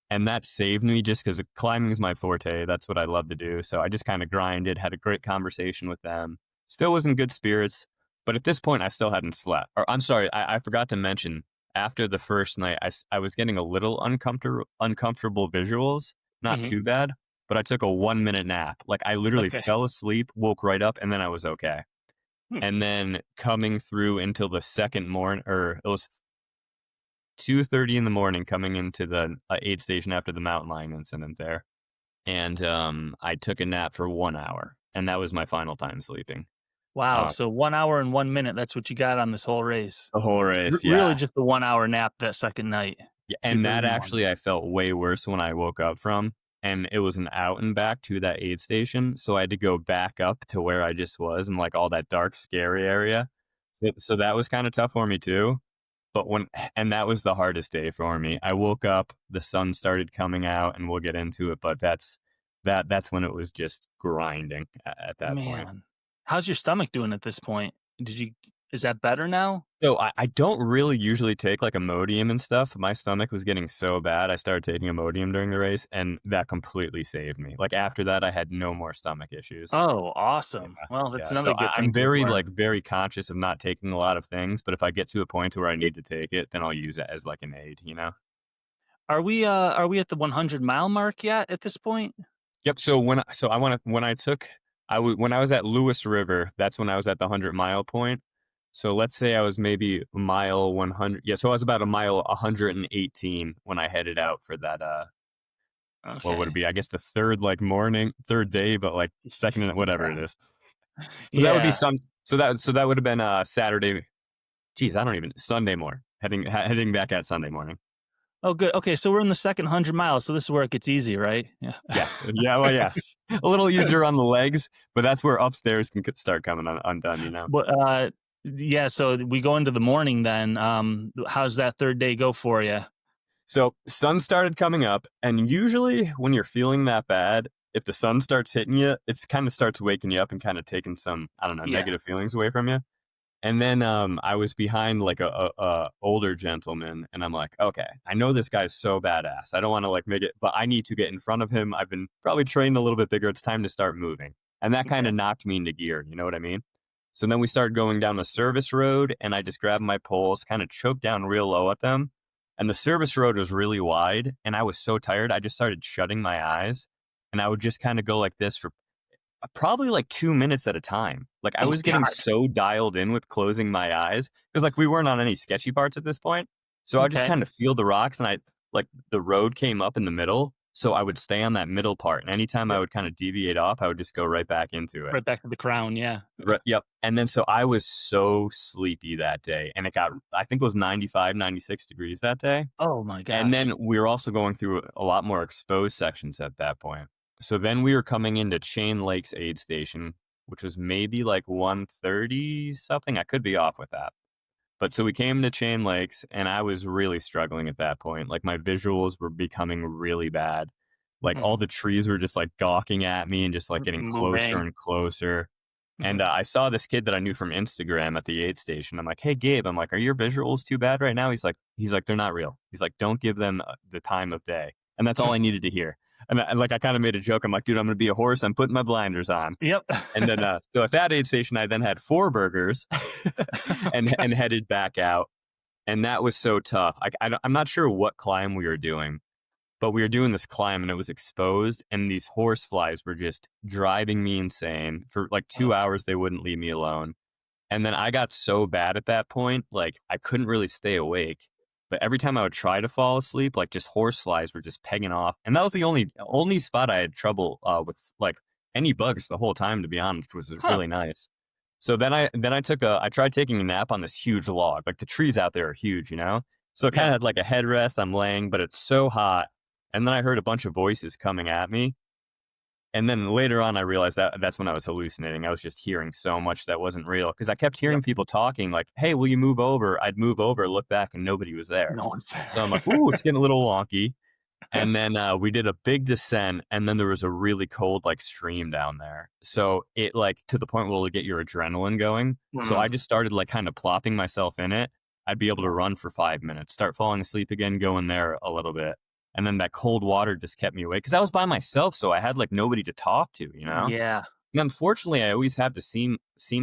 [SPEAKER 3] And that saved me just because climbing is my forte. That's what I love to do. So I just kind of grinded, had a great conversation with them. Still was in good spirits. But at this point, I still hadn't slept. Or I'm sorry, I forgot to mention, after the first night, I was getting a little uncomfortable visuals. Not
[SPEAKER 1] Mhm.
[SPEAKER 3] too bad, but I took a 1-minute nap. Like I literally
[SPEAKER 1] Okay.
[SPEAKER 3] fell asleep, woke right up, and then I was okay.
[SPEAKER 1] Hmm.
[SPEAKER 3] And then coming through until the second morning, or it was 2:30 in the morning coming into the aid station after the mountain lion incident there. And I took a nap for 1 hour, and that was my final time sleeping.
[SPEAKER 1] Wow.
[SPEAKER 3] Uh,
[SPEAKER 1] So 1 hour and 1 minute, that's what you got on this whole race.
[SPEAKER 3] the whole race,
[SPEAKER 1] Really
[SPEAKER 3] yeah.
[SPEAKER 1] just the 1 hour nap that second night,
[SPEAKER 3] Yeah, and that
[SPEAKER 1] 2:30 in the morning.
[SPEAKER 3] actually I felt way worse when I woke up from, and it was an out and back to that aid station, so I had to go back up to where I just was in, like, all that dark, scary area. So that was kinda tough for me too. and that was the hardest day for me. I woke up, the sun started coming out, and we'll get into it, but that's when it was just grinding at that point.
[SPEAKER 1] Man, how's your stomach doing at this point? Is that better now?
[SPEAKER 3] So I don't really usually take like Imodium and stuff. My stomach was getting so bad. I started taking Imodium during the race, and that completely saved me. Like after that, I had no more stomach issues.
[SPEAKER 1] Oh,
[SPEAKER 3] Yeah,
[SPEAKER 1] awesome. Well, that's
[SPEAKER 3] yeah.
[SPEAKER 1] another
[SPEAKER 3] So
[SPEAKER 1] good
[SPEAKER 3] I'm
[SPEAKER 1] thing to
[SPEAKER 3] very
[SPEAKER 1] learn.
[SPEAKER 3] very conscious of not taking a lot of things, but if I get to a point where I need to take it, then I'll use it as like an aid, you know?
[SPEAKER 1] Are we at the 100-mile mark yet at this point?
[SPEAKER 3] Yep. So when I was at Lewis River, that's when I was at the 100-mile point. So let's say I was maybe mile 100. Yeah, so I was about a mile 118 when I headed out for that. What would it
[SPEAKER 1] Okay.
[SPEAKER 3] be? I guess the third day, but like second and whatever
[SPEAKER 1] Yeah.
[SPEAKER 3] it is. So that would be
[SPEAKER 1] Yeah.
[SPEAKER 3] some. So that would have been Saturday. Geez, I don't even Sunday morning. Heading back at Sunday morning.
[SPEAKER 1] Oh, good. Okay, so we're in the second 100 miles, so this is where it gets easy, right? Yeah.
[SPEAKER 3] Yes. Yeah. Well, yes. A little easier on the legs, but that's where upstairs can start coming undone. You know.
[SPEAKER 1] But, yeah, so we go into the morning then. How's that third day go for you?
[SPEAKER 3] So sun started coming up, and usually when you're feeling that bad, if the sun starts hitting you, it's kind of starts waking you up and kind of taking some, I don't know,
[SPEAKER 1] Yeah.
[SPEAKER 3] negative feelings away from you. And then I was behind like a older gentleman, and I'm like, okay, I know this guy's so badass. I don't want to like make it, but I need to get in front of him. I've been probably trained a little bit bigger. It's time to start moving. And that kind
[SPEAKER 1] Okay.
[SPEAKER 3] of knocked me into gear. You know what I mean? So then we started going down the service road, and I just grabbed my poles, kind of choked down real low at them. And the service road was really wide, and I was so tired, I just started shutting my eyes, and I would just kind of go like this for probably like 2 minutes at a time. Like I
[SPEAKER 1] Oh my
[SPEAKER 3] was getting
[SPEAKER 1] god.
[SPEAKER 3] so dialed in with closing my eyes because like we weren't on any sketchy parts at this point. So I just
[SPEAKER 1] Okay.
[SPEAKER 3] kind of feel the rocks, and I like the road came up in the middle. So I would stay on that middle part. And anytime I
[SPEAKER 1] Yep.
[SPEAKER 3] would kind of deviate off, I would just go right back into it.
[SPEAKER 1] Right back to the crown, yeah.
[SPEAKER 3] Right, yep. And then so I was so sleepy that day, and I think it was 95, 96 degrees that day.
[SPEAKER 1] Oh my
[SPEAKER 3] And
[SPEAKER 1] gosh.
[SPEAKER 3] then we were also going through a lot more exposed sections at that point. So then we were coming into Chain Lake's aid station, which was maybe like 130 something. I could be off with that. But so we came to Chain Lakes, and I was really struggling at that point. Like my visuals were becoming really bad. Like all
[SPEAKER 1] Mhm.
[SPEAKER 3] the trees were just like gawking at me and just like getting closer
[SPEAKER 1] Moving.
[SPEAKER 3] and closer.
[SPEAKER 1] Mhm.
[SPEAKER 3] And I saw this kid that I knew from Instagram at the aid station. I'm like, "Hey, Gabe," I'm like, "Are your visuals too bad right now?" He's like, "They're not real." He's like, "Don't give them the time of day." And that's all I needed to hear. And like, I kind of made a joke. I'm like, "Dude, I'm going to be a horse. I'm putting my blinders on."
[SPEAKER 1] Yep.
[SPEAKER 3] And then, so at that aid station, I then had 4 burgers and headed back out. And that was so tough. I'm not sure what climb we were doing, but we were doing this climb, and it was exposed, and these horse flies were just driving me insane. For like 2 hours, they wouldn't leave me alone. And then I got so bad at that point, like I couldn't really stay awake. But every time I would try to fall asleep, like just horse flies were just pegging off. And that was the only spot I had trouble with like any bugs the whole time, to be honest, which was
[SPEAKER 1] Huh.
[SPEAKER 3] really nice. So I tried taking a nap on this huge log. Like the trees out there are huge, you know? So it kind
[SPEAKER 1] Yeah.
[SPEAKER 3] of had like a headrest. I'm laying, but it's so hot. And then I heard a bunch of voices coming at me. And then later on, I realized that that's when I was hallucinating. I was just hearing so much that wasn't real because I kept hearing
[SPEAKER 1] Yep.
[SPEAKER 3] people talking like, "Hey, will you move over?" I'd move over, look back, and nobody was there.
[SPEAKER 1] No one's there.
[SPEAKER 3] So I'm like, "Ooh, it's getting a little wonky." And then we did a big descent, and then there was a really cold like stream down there. So it like to the point where it'll get your adrenaline going. So I
[SPEAKER 1] Mhm.
[SPEAKER 3] just started like kind of plopping myself in it. I'd be able to run for 5 minutes, start falling asleep again, go in there a little bit. And then that cold water just kept me awake because I was by myself. So I had like nobody to talk to, you know?
[SPEAKER 1] Yeah.
[SPEAKER 3] And unfortunately, I always have to seem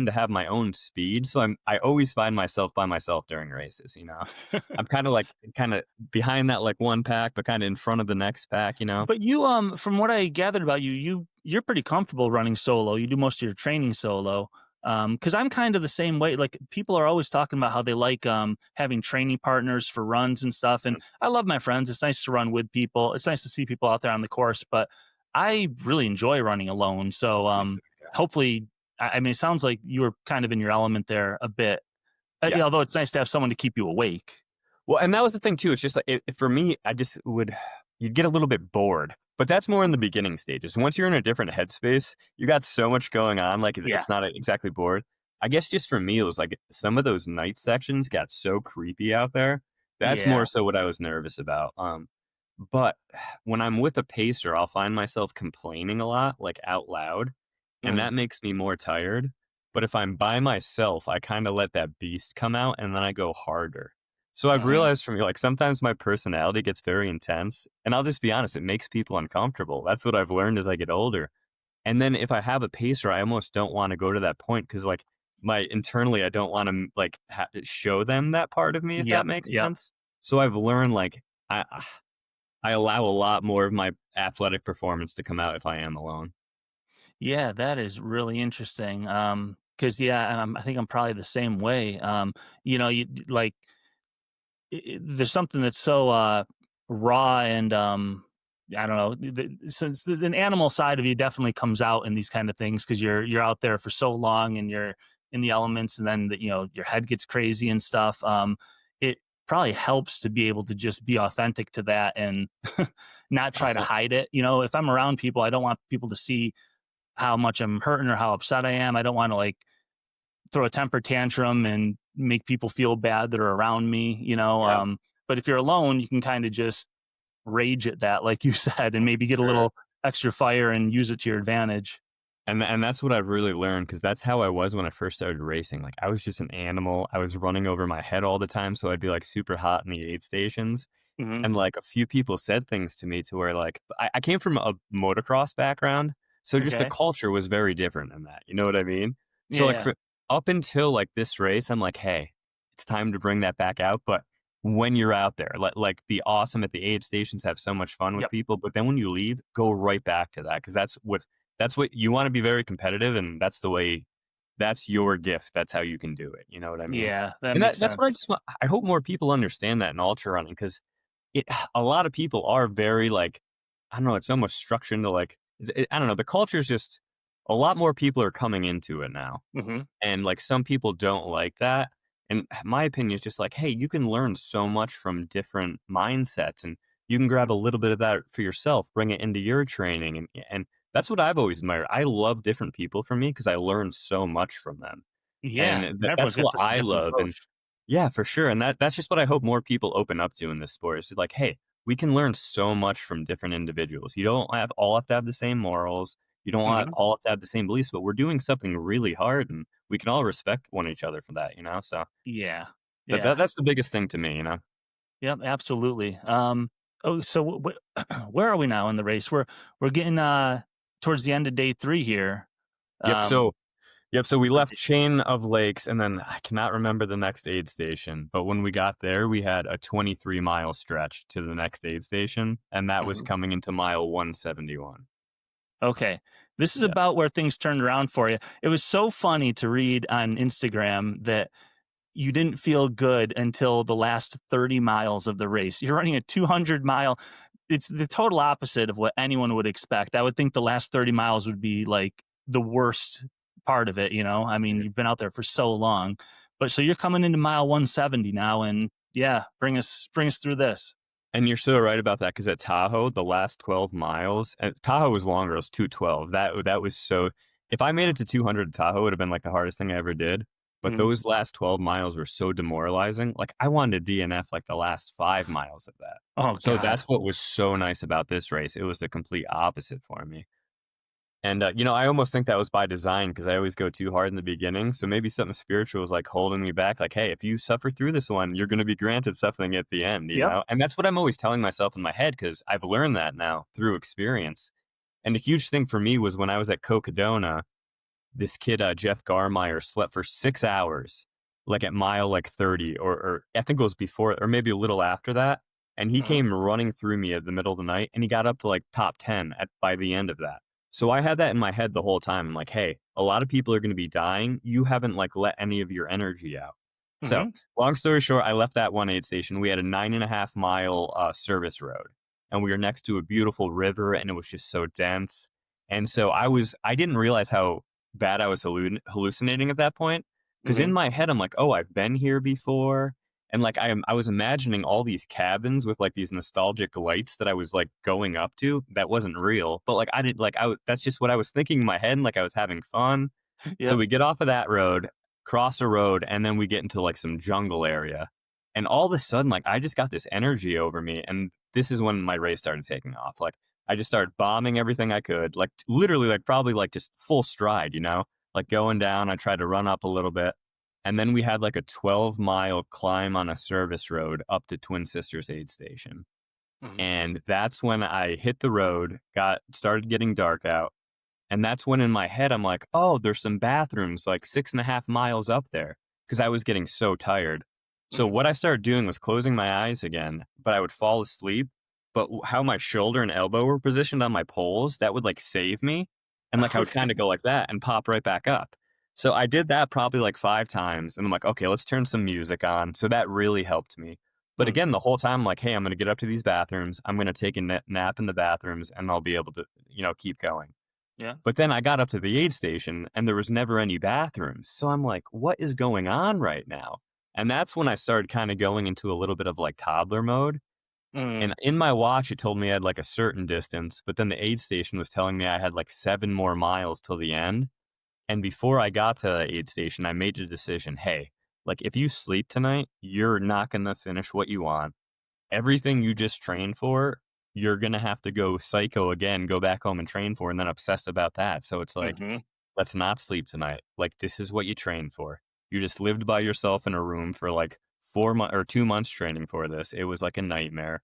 [SPEAKER 3] to have my own speed, so I always find myself by myself during races, you know? I'm kinda behind that, like, one pack, but kinda in front of the next pack, you know?
[SPEAKER 1] But you, from what I gathered about you, you're pretty comfortable running solo. You do most of your training solo. Because I'm kind of the same way. Like people are always talking about how they like having training partners for runs and stuff. And
[SPEAKER 3] Mm,
[SPEAKER 1] I love my friends. It's nice to run with people. It's nice to see people out there on the course. But I really enjoy running alone. So
[SPEAKER 3] understood, yeah.
[SPEAKER 1] hopefully, I mean, it sounds like you were kind of in your element there a bit.
[SPEAKER 3] Yeah.
[SPEAKER 1] Although it's nice to have someone to keep you awake.
[SPEAKER 3] Well, and that was the thing too, it's just like for me, I just you'd get a little bit bored, but that's more in the beginning stages. Once you're in a different headspace, you got so much going on, like,
[SPEAKER 1] Yeah.
[SPEAKER 3] it's not exactly bored. I guess just for me, it was like some of those night sections got so creepy out there. That's
[SPEAKER 1] Yeah.
[SPEAKER 3] more so what I was nervous about. But when I'm with a pacer, I'll find myself complaining a lot, like out loud, and
[SPEAKER 1] Mm.
[SPEAKER 3] that makes me more tired. But if I'm by myself, I kind of let that beast come out and then I go harder. So I've
[SPEAKER 1] Mhm.
[SPEAKER 3] realized for me, like sometimes my personality gets very intense, and I'll just be honest, it makes people uncomfortable. That's what I've learned as I get older. And then if I have a pacer, I almost don't want to go to that point because, like, my internally, I don't want to like show them that part of me, if that
[SPEAKER 1] Yep,
[SPEAKER 3] makes
[SPEAKER 1] yep.
[SPEAKER 3] sense. So I've learned like I allow a lot more of my athletic performance to come out if I am alone.
[SPEAKER 1] Yeah, that is really interesting. Because yeah, I think I'm probably the same way. You like there's something that's so raw and I don't know. So it's an animal side of you definitely comes out in these kind of things because you're out there for so long and you're in the elements, and then your head gets crazy and stuff. It probably helps to be able to just be authentic to that and not try to hide it. If I'm around people, I don't want people to see how much I'm hurting or how upset I am. I don't want to like throw a temper tantrum and make people feel bad that are around me.
[SPEAKER 3] Yeah,
[SPEAKER 1] But if you're alone, you can kind of just rage at that, like you said, and maybe get a
[SPEAKER 3] sure.
[SPEAKER 1] little extra fire and use it to your advantage.
[SPEAKER 3] And that's what I've really learned because that's how I was when I first started racing. Like I was just an animal. I was running over my head all the time, so I'd be like super hot in the aid stations.
[SPEAKER 1] Hmm.
[SPEAKER 3] And, like, a few people said things to me to where, like I came from a motocross background, so just the
[SPEAKER 1] Okay.
[SPEAKER 3] culture was very different than that, you know what I mean? So, like,
[SPEAKER 1] Yeah.
[SPEAKER 3] for up until, like, this race, I'm like, "Hey, it's time to bring that back out," but when you're out there, be awesome at the aid stations, have so much fun with
[SPEAKER 1] Yep.
[SPEAKER 3] people, but then when you leave, go right back to that because that's what you wanna be very competitive, and that's the way that's your gift, that's how you can do it, you know what I mean?
[SPEAKER 1] Yeah. That
[SPEAKER 3] And
[SPEAKER 1] makes
[SPEAKER 3] that's what I
[SPEAKER 1] sense.
[SPEAKER 3] just want I hope more people understand that in ultra running because it a lot of people are very, like, I don't know, it's almost structured into, like I don't know, the culture's just a lot more people are coming into it now,
[SPEAKER 1] Hmm.
[SPEAKER 3] and, like, some people don't like that, and my opinion is just like, "Hey, you can learn so much from different mindsets, and you can grab a little bit of that for yourself, bring it into your training," and that's what I've always admired. I love different people from me because I learn so much from them,
[SPEAKER 1] Yeah.
[SPEAKER 3] and
[SPEAKER 1] And everyone's
[SPEAKER 3] that's
[SPEAKER 1] got
[SPEAKER 3] what
[SPEAKER 1] such a
[SPEAKER 3] I
[SPEAKER 1] different
[SPEAKER 3] love, and
[SPEAKER 1] approach.
[SPEAKER 3] yeah, for sure, and that's just what I hope more people open up to in this sport. Is like, hey, we can learn so much from different individuals. You don't have to have the same morals. You don't
[SPEAKER 1] Hmm.
[SPEAKER 3] all have to have the same beliefs, but we're doing something really hard, and we can all respect one each other for that. So
[SPEAKER 1] Yeah.
[SPEAKER 3] that,
[SPEAKER 1] Yeah.
[SPEAKER 3] that that's the biggest thing to me.
[SPEAKER 1] Yep. Absolutely. Oh, so where are we now in the race? We're getting towards the end of day 3 here.
[SPEAKER 3] Yep.
[SPEAKER 1] Um,
[SPEAKER 3] So we
[SPEAKER 1] or
[SPEAKER 3] left Chain of Lakes, and then I cannot remember the next aid station. But when we got there, we had a 23-mile stretch to the next aid station, and that was
[SPEAKER 1] Mhm.
[SPEAKER 3] coming into mile 171.
[SPEAKER 1] Okay. This is
[SPEAKER 3] Yeah.
[SPEAKER 1] about where things turned around for you. It was so funny to read on Instagram that you didn't feel good until the last 30 miles of the race. You're running a 200-mile. It's the total opposite of what anyone would expect. I would think the last 30 miles would be like the worst part of it. I mean, you've been out there for so long. But so you're coming into mile 170 now, and yeah, bring us through this.
[SPEAKER 3] And you're so right about that because at Tahoe, the last 12 miles, and Tahoe was longer. It was 212. That was so. If I made it to 200 at Tahoe, it would have been like the hardest thing I ever did. But
[SPEAKER 1] Mhm.
[SPEAKER 3] those last 12 miles were so demoralizing. Like I wanted to DNF like the last 5 miles of that.
[SPEAKER 1] Oh
[SPEAKER 3] So
[SPEAKER 1] God.
[SPEAKER 3] that's what was so nice about this race. It was the complete opposite for me. And, I almost think that was by design because I always go too hard in the beginning. So maybe something spiritual was like holding me back. Like, hey, if you suffer through this one, you're going to be granted something at the end, you
[SPEAKER 1] Yep.
[SPEAKER 3] know? And that's what I'm always telling myself in my head because I've learned that now through experience. And a huge thing for me was when I was at Cocodona, this kid, Jeff Garmeyer, slept for 6 hours, like at mile like 30, or I think it was before, or maybe a little after that. And he
[SPEAKER 1] Mhm.
[SPEAKER 3] came running through me at the middle of the night, and he got up to like top 10 by the end of that. So I had that in my head the whole time. I'm like, hey, a lot of people are going to be dying. You haven't like let any of your energy out. So
[SPEAKER 1] Mhm.
[SPEAKER 3] long story short, I left that one aid station. We had a 9.5 mile service road, and we were next to a beautiful river, and it was just so dense. And so I didn't realize how bad I was hallucinating at that point. Because in
[SPEAKER 1] Mhm.
[SPEAKER 3] my head, I'm like, oh, I've been here before. And like I was imagining all these cabins with like these nostalgic lights that I was like going up to. That wasn't real, but like I did like that's just what I was thinking in my head, and like I was having fun. So
[SPEAKER 1] Yep.
[SPEAKER 3] we get off of that road. cross a road, and then we get into like some jungle area. And all of a sudden, like I just got this energy over me. And this is when my race started taking off. Like I just started bombing everything I could, like literally, like probably like just full stride, like going down. I tried to run up a little bit. And then we had like a 12-mile climb on a service road up to Twin Sisters aid station.
[SPEAKER 1] Mhm.
[SPEAKER 3] And that's when I hit the road, started getting dark out. And that's when in my head, I'm like, oh, there's some bathrooms like 6.5 miles up there, because I was getting so tired. So
[SPEAKER 1] Mhm.
[SPEAKER 3] what I started doing was closing my eyes again, but I would fall asleep. But how my shoulder and elbow were positioned on my poles, that would like save me. And like I would kind
[SPEAKER 1] Okay.
[SPEAKER 3] of go like that and pop right back up. So I did that probably like 5 times. And I'm like, okay, let's turn some music on. So that really helped me. But
[SPEAKER 1] Mhm.
[SPEAKER 3] again, the whole time I'm like, hey, I'm going to get up to these bathrooms. I'm going to take a nap in the bathrooms, and I'll be able to, keep going.
[SPEAKER 1] Yeah.
[SPEAKER 3] But then I got up to the aid station and there was never any bathrooms. So I'm like, what is going on right now? And that's when I started kind of going into a little bit of like toddler mode.
[SPEAKER 1] Mhm.
[SPEAKER 3] And in my watch, it told me I had like a certain distance, but then the aid station was telling me I had like 7 more miles till the end. And before I got to the aid station, I made a decision. Hey, like if you sleep tonight, you're not going to finish what you want. Everything you just trained for, you're going to have to go psycho again, go back home and train for, and then obsess about that. So it's like,
[SPEAKER 1] Mhm.
[SPEAKER 3] let's not sleep tonight. Like, this is what you trained for. You just lived by yourself in a room for like 4 months or 2 months training for this. It was like a nightmare.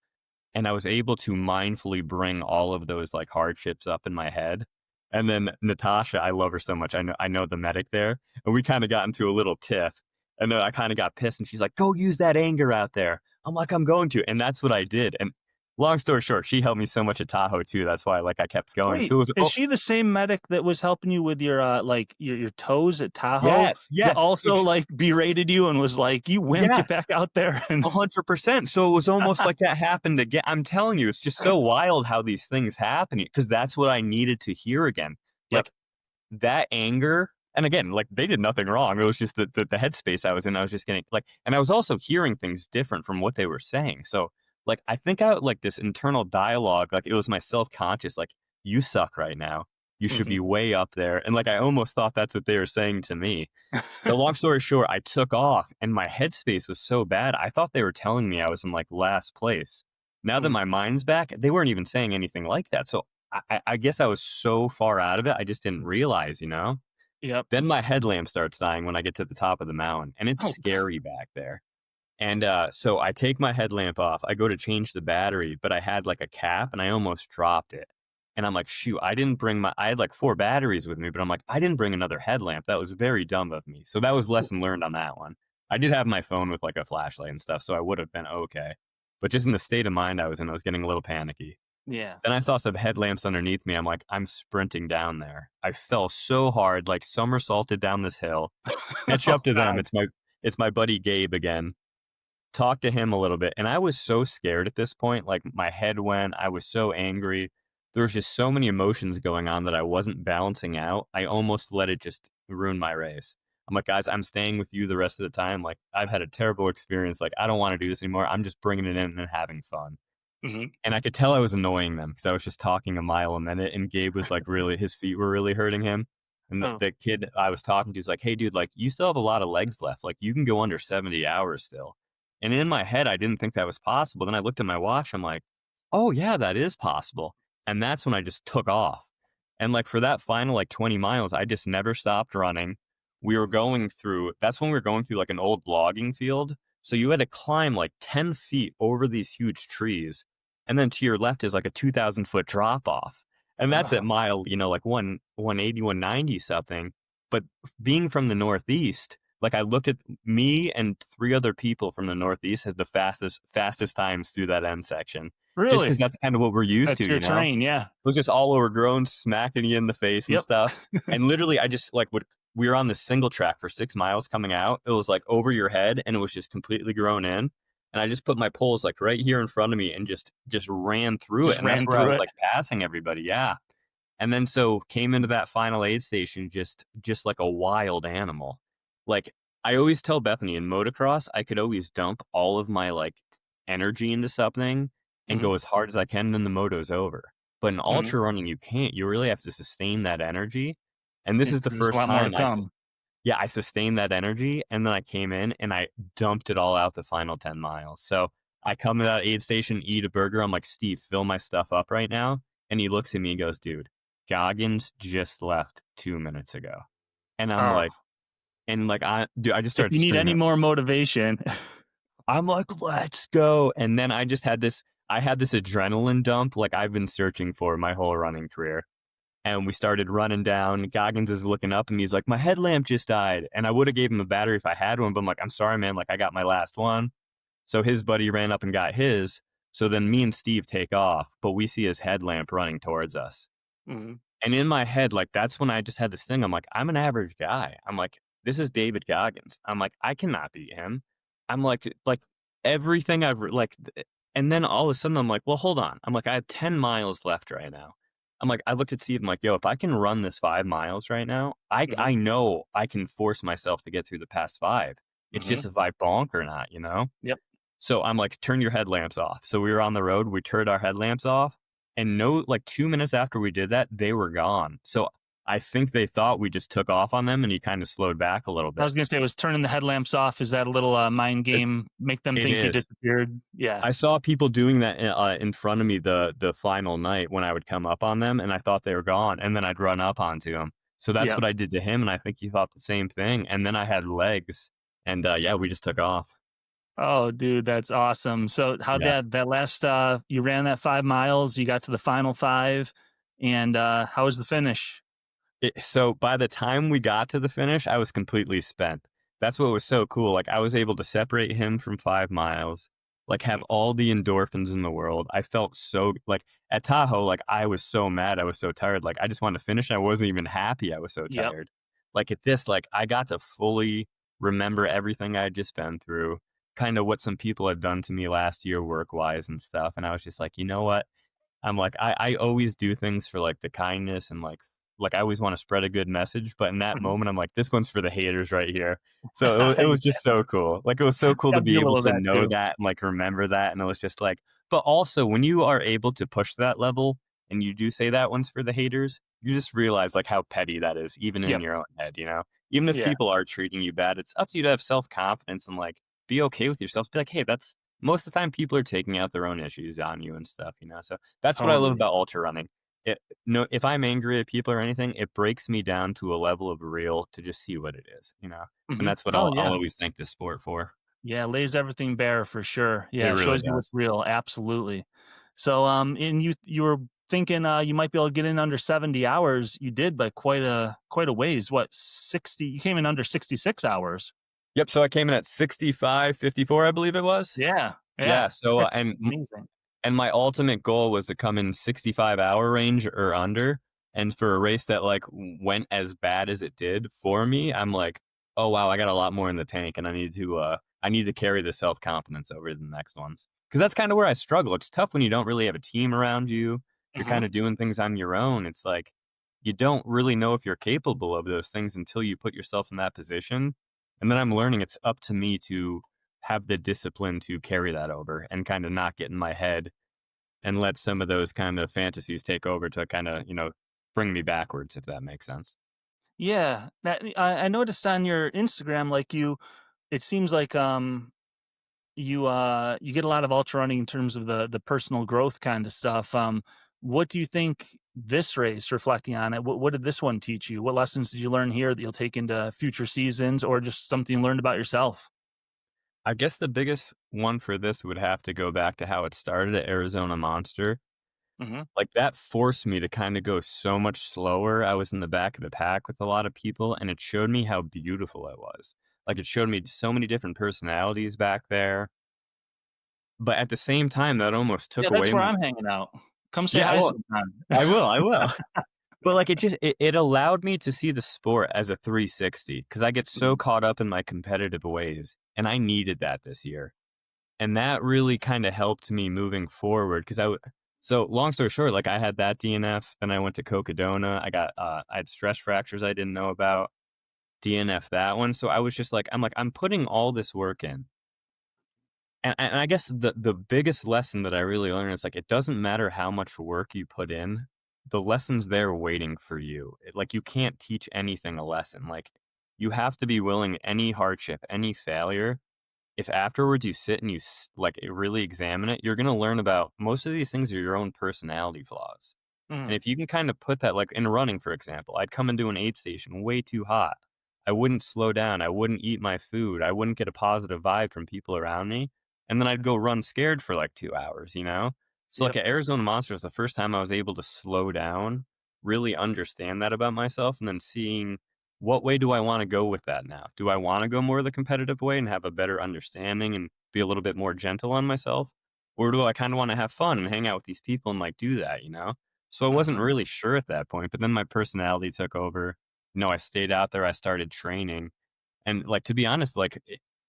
[SPEAKER 3] And I was able to mindfully bring all of those like hardships up in my head. And then Natasha, I love her so much. I know the medic there, and we kind of got into a little tiff. And then I kind of got pissed, and she's like, "Go use that anger out there." I'm like, "I'm going to," and that's what I did. And long story short, she helped me so much at Tahoe too. That's why like I kept going.
[SPEAKER 1] Wait,
[SPEAKER 3] So it was
[SPEAKER 1] is she the same medic that was helping you with your like your toes at Tahoe?
[SPEAKER 3] yes,
[SPEAKER 1] That
[SPEAKER 3] yeah. So
[SPEAKER 1] also like berated you and was like, "You wimp,
[SPEAKER 3] yeah,
[SPEAKER 1] get back out there." And
[SPEAKER 3] 100%. So it was almost like that happened again. I'm telling you, it's just so wild how these things happen, because that's what I needed to hear again.
[SPEAKER 1] yep.
[SPEAKER 3] Like that anger. And again, like they did nothing wrong. It was just the headspace I was in. I was just getting like, and I was also hearing things different from what they were saying. So like, I think I like this internal dialogue, like it was my self-conscious, like, you suck right now. You should
[SPEAKER 1] Mhm.
[SPEAKER 3] be way up there. And like, I almost thought that's what they were saying to me. So long story short, I took off and my headspace was so bad. I thought they were telling me I was in like last place. Now that
[SPEAKER 1] Mhm.
[SPEAKER 3] my mind's back, they weren't even saying anything like that. So I guess I was so far out of it, I just didn't realize.
[SPEAKER 1] Yep.
[SPEAKER 3] Then my headlamp starts dying when I get to the top of the mountain, and it's
[SPEAKER 1] Oh,
[SPEAKER 3] scary back there. And so I take my headlamp off. I go to change the battery, but I had like a cap and I almost dropped it. And I'm like, shoot, I had like 4 batteries with me, but I'm like, I didn't bring another headlamp. That was very dumb of me. So that was lesson learned on that one. I did have my phone with like a flashlight and stuff, so I would have been okay. But just in the state of mind I was in, I was getting a little panicky.
[SPEAKER 1] yeah.
[SPEAKER 3] Then I saw some headlamps underneath me. I'm like, I'm sprinting down there. I fell so hard, like somersaulted down this hill. Catch
[SPEAKER 1] Oh
[SPEAKER 3] up to them.
[SPEAKER 1] God.
[SPEAKER 3] It's my buddy Gabe again. Talk to him a little bit. And I was so scared at this point. Like my head went, I was so angry. There was just so many emotions going on that I wasn't balancing out. I almost let it just ruin my race. I'm like, guys, I'm staying with you the rest of the time. Like, I've had a terrible experience. Like, I don't want to do this anymore. I'm just bringing it in and having fun.
[SPEAKER 1] Mhm.
[SPEAKER 3] And I could tell I was annoying them because I was just talking a mile a minute, and Gabe was like his feet were really hurting him. And the,
[SPEAKER 1] Oh.
[SPEAKER 3] the kid I was talking to is like, hey, dude, like, you still have a lot of legs left. Like, you can go under 70 hours still. And in my head, I didn't think that was possible. Then I looked at my watch. I'm like, oh, yeah, that is possible. And that's when I just took off. And like for that final like 20 miles, I just never stopped running. That's when we were going through like an old logging field. So you had to climb like 10 feet over these huge trees. And then to your left is like a 2,000-foot drop off. And that's at
[SPEAKER 1] Oh,
[SPEAKER 3] mile, like 180, 190 something. But being from the Northeast, like I looked at me and 3 other people from the Northeast had the fastest times through that end section. Just because
[SPEAKER 1] really?
[SPEAKER 3] that's kind of what we're used
[SPEAKER 1] That's
[SPEAKER 3] to,
[SPEAKER 1] your
[SPEAKER 3] you know?
[SPEAKER 1] terrain, yeah.
[SPEAKER 3] It was just all overgrown, smacking you in the face and
[SPEAKER 1] Yep.
[SPEAKER 3] stuff. And literally, I just like we were on this single track for 6 miles coming out. It was like over your head, and it was just completely grown in. And I just put my poles like right here in front of me and just ran through it.
[SPEAKER 1] Just
[SPEAKER 3] And that's
[SPEAKER 1] ran
[SPEAKER 3] where I
[SPEAKER 1] through
[SPEAKER 3] was
[SPEAKER 1] it.
[SPEAKER 3] like passing everybody. Yeah. And then so came into that final aid station just like a wild animal. Like I always tell Bethany in motocross, I could always dump all of my like energy into something and
[SPEAKER 1] Mhm.
[SPEAKER 3] go as hard as I can, and then the moto's over. But in
[SPEAKER 1] Mhm.
[SPEAKER 3] ultra running, you can't. You really have to sustain that energy. And this is the
[SPEAKER 1] There's a
[SPEAKER 3] first
[SPEAKER 1] lot more to
[SPEAKER 3] time
[SPEAKER 1] come.
[SPEAKER 3] yeah, I sustained that energy, and then I came in and I dumped it all out the final 10 miles. So I come to that aid station, eat a burger. I'm like, Steve, fill my stuff up right now. And he looks at me and goes, dude, Goggins just left 2 minutes ago. And I'm
[SPEAKER 1] Oh,
[SPEAKER 3] like, I just
[SPEAKER 1] if
[SPEAKER 3] started
[SPEAKER 1] you need any
[SPEAKER 3] screaming.
[SPEAKER 1] more motivation.
[SPEAKER 3] I'm like, let's go. And then I had this adrenaline dump like I've been searching for my whole running career. And we started running down. Goggins is looking up and he's like, my headlamp just died. And I would have gave him a battery if I had one, but I'm like, I'm sorry, man. Like I got my last one. So his buddy ran up and got his. So then me and Steve take off, but we see his headlamp running towards us.
[SPEAKER 1] Mhm.
[SPEAKER 3] And in my head, like that's when I just had this thing. I'm like, I'm an average guy. I'm like, this is David Goggins. I'm like, I cannot beat him. I'm like everything and then all of a sudden I'm like, well, hold on. I'm like, I have 10 miles left right now. I'm like, I looked at Steve. I'm like, yo, if I can run this 5 miles right now,
[SPEAKER 1] Mhm.
[SPEAKER 3] I know I can force myself to get through the past five. It's
[SPEAKER 1] Mhm.
[SPEAKER 3] just if I bonk or not,
[SPEAKER 1] Yep.
[SPEAKER 3] So I'm like, turn your headlamps off. So we were on the road, we turned our headlamps off, and no, like 2 minutes after we did that, they were gone. So I think they thought we just took off on them and he kind of slowed back a little
[SPEAKER 1] I
[SPEAKER 3] bit.
[SPEAKER 1] was gonna say, was turning the headlamps off, is that a little, mind
[SPEAKER 3] It,
[SPEAKER 1] game, make them
[SPEAKER 3] it
[SPEAKER 1] think you
[SPEAKER 3] is.
[SPEAKER 1] disappeared? Yeah.
[SPEAKER 3] I saw people doing that in front of me the final night when I would come up on them and I thought they were gone and then I'd run up onto them. So that's
[SPEAKER 1] Yep.
[SPEAKER 3] what I did to him and I think he thought the same thing. And then I had legs and yeah, we just took off.
[SPEAKER 1] Oh, dude, that's awesome. So how
[SPEAKER 3] Yeah.
[SPEAKER 1] that last, you ran that 5 miles, you got to the final 5, and, how was the finish?
[SPEAKER 3] So by the time we got to the finish, I was completely spent. That's what was so cool. Like I was able to separate him from 5 miles, like have
[SPEAKER 1] Mhm.
[SPEAKER 3] all the endorphins in the world. I felt so like at Tahoe, like I was so mad. I was so tired. Like I just wanted to finish. I wasn't even happy. I was so
[SPEAKER 1] Yep.
[SPEAKER 3] tired. Like at this, like I got to fully remember everything I had just been through, kind of what some people had done to me last year work wise and stuff. And I was just like, you know what? I'm like, I always do things for like the kindness and like I always want to spread a good message, but in that
[SPEAKER 1] Mhm.
[SPEAKER 3] moment, I'm like, this one's for the haters right here. So it was just so cool. Like it was so cool to
[SPEAKER 1] Gotta be
[SPEAKER 3] be
[SPEAKER 1] a
[SPEAKER 3] able
[SPEAKER 1] little of
[SPEAKER 3] to
[SPEAKER 1] that
[SPEAKER 3] know
[SPEAKER 1] too.
[SPEAKER 3] that and like remember that. And it was just like, but also when you are able to push that level and you do say that one's for the haters, you just realize like how petty that is, even in
[SPEAKER 1] Yep.
[SPEAKER 3] your own head, Even if
[SPEAKER 1] Yeah,
[SPEAKER 3] people are treating you bad, it's up to you to have self confidence and like be okay with yourself. Be like, hey, that's most of the time people are taking out their own issues on you and stuff. So that's what I love
[SPEAKER 1] totally.
[SPEAKER 3] about ultra running. It no, if I'm angry at people or anything, it breaks me down to a level of real to just see what it is. And
[SPEAKER 1] Mhm.
[SPEAKER 3] that's what
[SPEAKER 1] Oh,
[SPEAKER 3] I'll
[SPEAKER 1] yeah.
[SPEAKER 3] always thank this sport for.
[SPEAKER 1] Yeah, lays everything bare for sure.
[SPEAKER 3] It
[SPEAKER 1] Yeah,
[SPEAKER 3] really
[SPEAKER 1] shows you what's
[SPEAKER 3] does.
[SPEAKER 1] real, absolutely. So, and you were thinking, you might be able to get in under 70 hours. You did by quite a ways. What, 60? You came in under 66 hours.
[SPEAKER 3] Yep. So I came in at 65:54, I believe it was.
[SPEAKER 1] Yeah,
[SPEAKER 3] Yeah.
[SPEAKER 1] yeah,
[SPEAKER 3] So
[SPEAKER 1] that's amazing.
[SPEAKER 3] and my ultimate goal was to come in 65-hour range or under. And for a race that like went as bad as it did for me, I'm like, oh wow, I got a lot more in the tank, and I need to carry the self confidence over to the next ones because that's kind of where I struggle. It's tough when you don't really have a team around you. You're
[SPEAKER 1] Mhm.
[SPEAKER 3] kind of doing things on your own. It's like you don't really know if you're capable of those things until you put yourself in that position. And then I'm learning it's up to me to have the discipline to carry that over and kind of not get in my head and let some of those kind of fantasies take over to kind of, bring me backwards, if that makes sense.
[SPEAKER 1] Yeah, that I noticed on your Instagram, like it seems like you get a lot of ultra running in terms of the personal growth kind of stuff. What do you think this race, reflecting on it, what did this one teach you? What lessons did you learn here that you'll take into future seasons, or just something you learned about yourself?
[SPEAKER 3] I guess the biggest one for this would have to go back to how it started at Arizona Monster.
[SPEAKER 1] Hmm.
[SPEAKER 3] Like that forced me to kind of go so much slower. I was in the back of the pack with a lot of people, and it showed me how beautiful it was. Like it showed me so many different personalities back there. But at the same time, that almost
[SPEAKER 1] Yeah,
[SPEAKER 3] took
[SPEAKER 1] that's
[SPEAKER 3] away
[SPEAKER 1] where
[SPEAKER 3] my.
[SPEAKER 1] I'm hanging out. Come say
[SPEAKER 3] Yeah,
[SPEAKER 1] hi
[SPEAKER 3] well,
[SPEAKER 1] sometime.
[SPEAKER 3] I will. But, like, it allowed me to see the sport as a 360 because I get so
[SPEAKER 1] Mhm.
[SPEAKER 3] caught up in my competitive ways, and I needed that this year, and that really kinda helped me moving forward because so long story short, like, I had that DNF, then I went to Cocodona, I had stress fractures I didn't know about, DNF that one, so I was just like I'm putting all this work in, and I guess the biggest lesson that I really learned is, like, it doesn't matter how much work you put in, the lesson's there waiting for you. Like, you can't teach anything a lesson, like, you have to be willing any hardship, any failure. If afterwards you sit and like really examine it, you're going to learn about most of these things are your own personality flaws. And
[SPEAKER 1] Mhm.
[SPEAKER 3] if you can kind of put that, like in running, for example, I'd come into an aid station way too hot. I wouldn't slow down. I wouldn't eat my food. I wouldn't get a positive vibe from people around me. And then I'd go run scared for like 2 hours, you know? So, like
[SPEAKER 1] Yep.
[SPEAKER 3] at Arizona Monsters, the first time I was able to slow down, really understand that about myself, and then seeing what way do I want to go with that now? Do I want to go more the competitive way and have a better understanding and be a little bit more gentle on myself? Or do I kind of want to have fun and hang out with these people and like do that, you know? So I wasn't
[SPEAKER 1] Mhm.
[SPEAKER 3] really sure at that point, but then my personality took over. I stayed out there, I started training. And like to be honest, like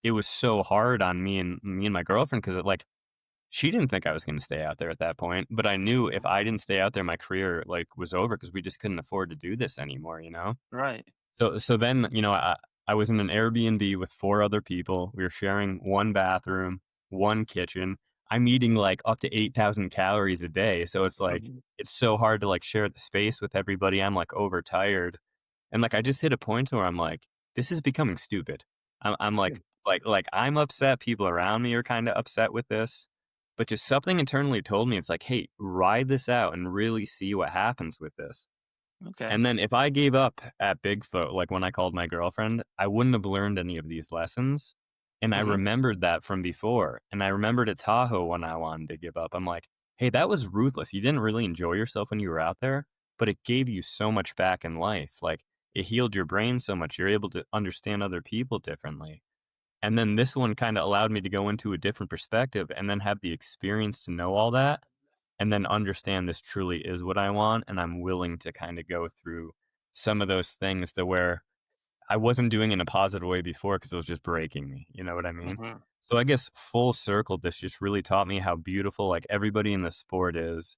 [SPEAKER 3] it was so hard on me and my girlfriend because like she didn't think I was going to stay out there at that point, but I knew if I didn't stay out there, my career like was over because we just couldn't afford to do this anymore, you know?
[SPEAKER 1] Right.
[SPEAKER 3] So then, I was in an Airbnb with 4 other people. We were sharing 1 bathroom, 1 kitchen. I'm eating, like, up to 8,000 calories a day, so it's, like,
[SPEAKER 1] Mhm.
[SPEAKER 3] it's so hard to, like, share the space with everybody. I'm, like, overtired, and, like, I just hit a point where I'm like, "This is becoming stupid." I'm like, I'm upset, people around me are kinda upset with this, but just something internally told me, it's like, "Hey, ride this out and really see what happens with this."
[SPEAKER 1] Okay.
[SPEAKER 3] And then if I gave up at Bigfoot, like when I called my girlfriend, I wouldn't have learned any of these lessons. And I
[SPEAKER 1] Mhm.
[SPEAKER 3] remembered that from before. And I remembered at Tahoe when I wanted to give up. I'm like, hey, that was ruthless. You didn't really enjoy yourself when you were out there, but it gave you so much back in life. Like it healed your brain so much. You're able to understand other people differently. And then this one kind of allowed me to go into a different perspective and then have the experience to know all that and then understand this truly is what I want. And I'm willing to kind of go through some of those things to where I wasn't doing it in a positive way before because it was just breaking me. You know what I mean?
[SPEAKER 1] Mhm.
[SPEAKER 3] So I guess full circle, this just really taught me how beautiful like everybody in the sport is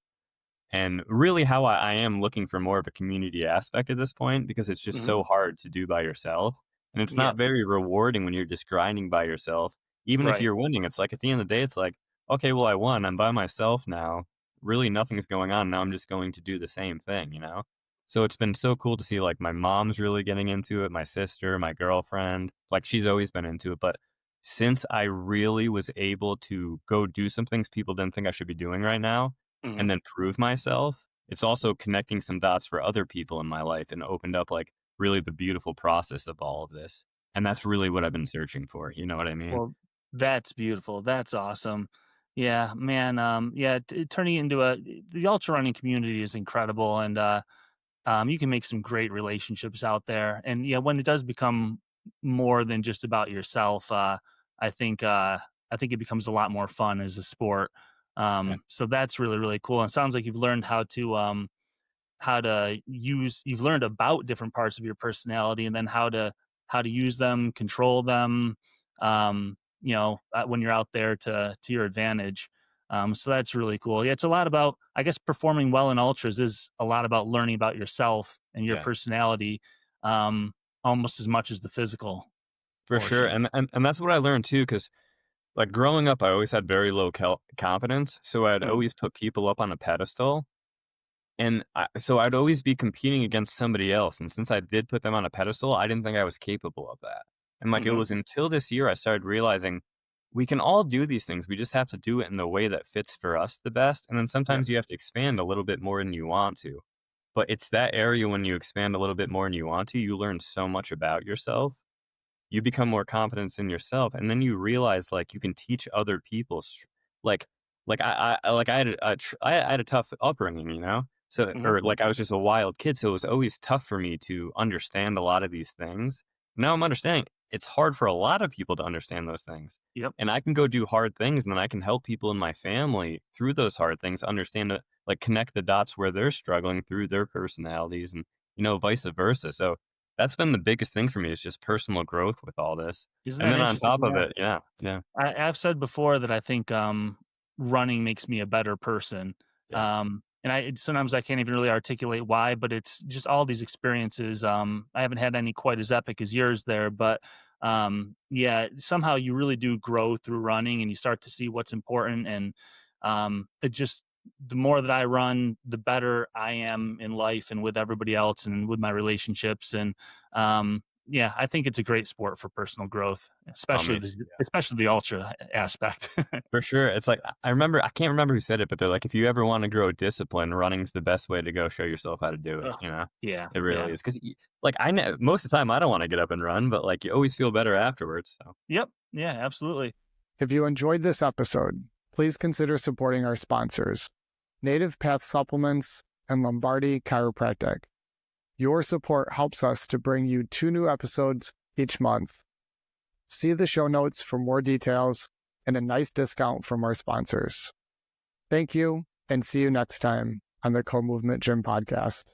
[SPEAKER 3] and really how I am looking for more of a community aspect at this point because it's just
[SPEAKER 1] Mhm.
[SPEAKER 3] so hard to do by yourself. And it's not
[SPEAKER 1] Yep.
[SPEAKER 3] very rewarding when you're just grinding by yourself. Even if
[SPEAKER 1] Right.
[SPEAKER 3] you're winning, it's like at the end of the day, it's like, okay, well, I won. I'm by myself now. Really, nothing's going on. Now I'm just going to do the same thing, you know? So it's been so cool to see like my mom's really getting into it, my sister, my girlfriend. Like she's always been into it. But since I really was able to go do some things people didn't think I should be doing right now,
[SPEAKER 1] Mhm.
[SPEAKER 3] and then prove myself, it's also connecting some dots for other people in my life and opened up like really the beautiful process of all of this. And that's really what I've been searching for. You know what I mean?
[SPEAKER 1] Well, that's beautiful. That's awesome. Yeah, man. Yeah, turning into the ultra running community is incredible, and you can make some great relationships out there. And yeah, when it does become more than just about yourself, I think uh, I think it becomes a lot more fun as a sport.
[SPEAKER 3] Yeah.
[SPEAKER 1] So that's really really cool. And it sounds like you've learned how to use you've learned about different parts of your personality and then how to use them, control them, when you're out there to your advantage. So that's really cool. Yeah, it's a lot about, I guess, performing well in ultras is a lot about learning about yourself and your
[SPEAKER 3] Yeah.
[SPEAKER 1] personality, um, almost as much as the physical
[SPEAKER 3] For sure.
[SPEAKER 1] portion.
[SPEAKER 3] And that's what I learned too, because like growing up, I always had very low confidence. So I'd
[SPEAKER 1] Mm,
[SPEAKER 3] always put people up on a pedestal. And so I'd always be competing against somebody else, and since I did put them on a pedestal, I didn't think I was capable of that. And, like, it
[SPEAKER 1] mhm,
[SPEAKER 3] was until this year I started realizing we can all do these things, we just have to do it in the way that fits for us the best, and then
[SPEAKER 1] yeah,
[SPEAKER 3] sometimes you have to expand a little bit more than you want to. But it's that area when you expand a little bit more than you want to, you learn so much about yourself, you become more confident in yourself, and then you realize, like, you can teach other people like I had I had a tough upbringing, you know? So
[SPEAKER 1] mhm,
[SPEAKER 3] or, like, I was just a wild kid, so it was always tough for me to understand a lot of these things. Now I'm understanding it's hard for a lot of people to understand those things,
[SPEAKER 1] yep.
[SPEAKER 3] and I can go do hard things, and then I can help people in my family through those hard things understand it, like, connect the dots where they're struggling through their personalities and, vice versa, so that's been the biggest thing for me is just personal growth with all this.
[SPEAKER 1] Isn't
[SPEAKER 3] And
[SPEAKER 1] that
[SPEAKER 3] then on
[SPEAKER 1] interesting?
[SPEAKER 3] top of
[SPEAKER 1] Yeah.
[SPEAKER 3] it yeah,
[SPEAKER 1] I've said before that I think running makes me a better person.
[SPEAKER 3] yeah,
[SPEAKER 1] And sometimes I can't even really articulate why, but it's just all these experiences. I haven't had any quite as epic as yours there, but yeah, somehow you really do grow through running, and you start to see what's important. And it just the more that I run, the better I am in life and with everybody else and with my relationships. And yeah, I think it's a great sport for personal growth, especially the ultra aspect.
[SPEAKER 3] For sure. It's like, I can't remember who said it, but they're like, if you ever want to grow discipline, running's the best way to go show yourself how to do it.
[SPEAKER 1] Ugh, yeah,
[SPEAKER 3] It really is. Because, like, I know most of the time I don't want to get up and run, but like, you always feel better afterwards. So,
[SPEAKER 1] yep. Yeah, absolutely.
[SPEAKER 2] If you enjoyed this episode, please consider supporting our sponsors, Native Path Supplements and Lombardi Chiropractic. Your support helps us to bring you 2 new episodes each month. See the show notes for more details and a nice discount from our sponsors. Thank you, and see you next time on the Co-Movement Gym Podcast.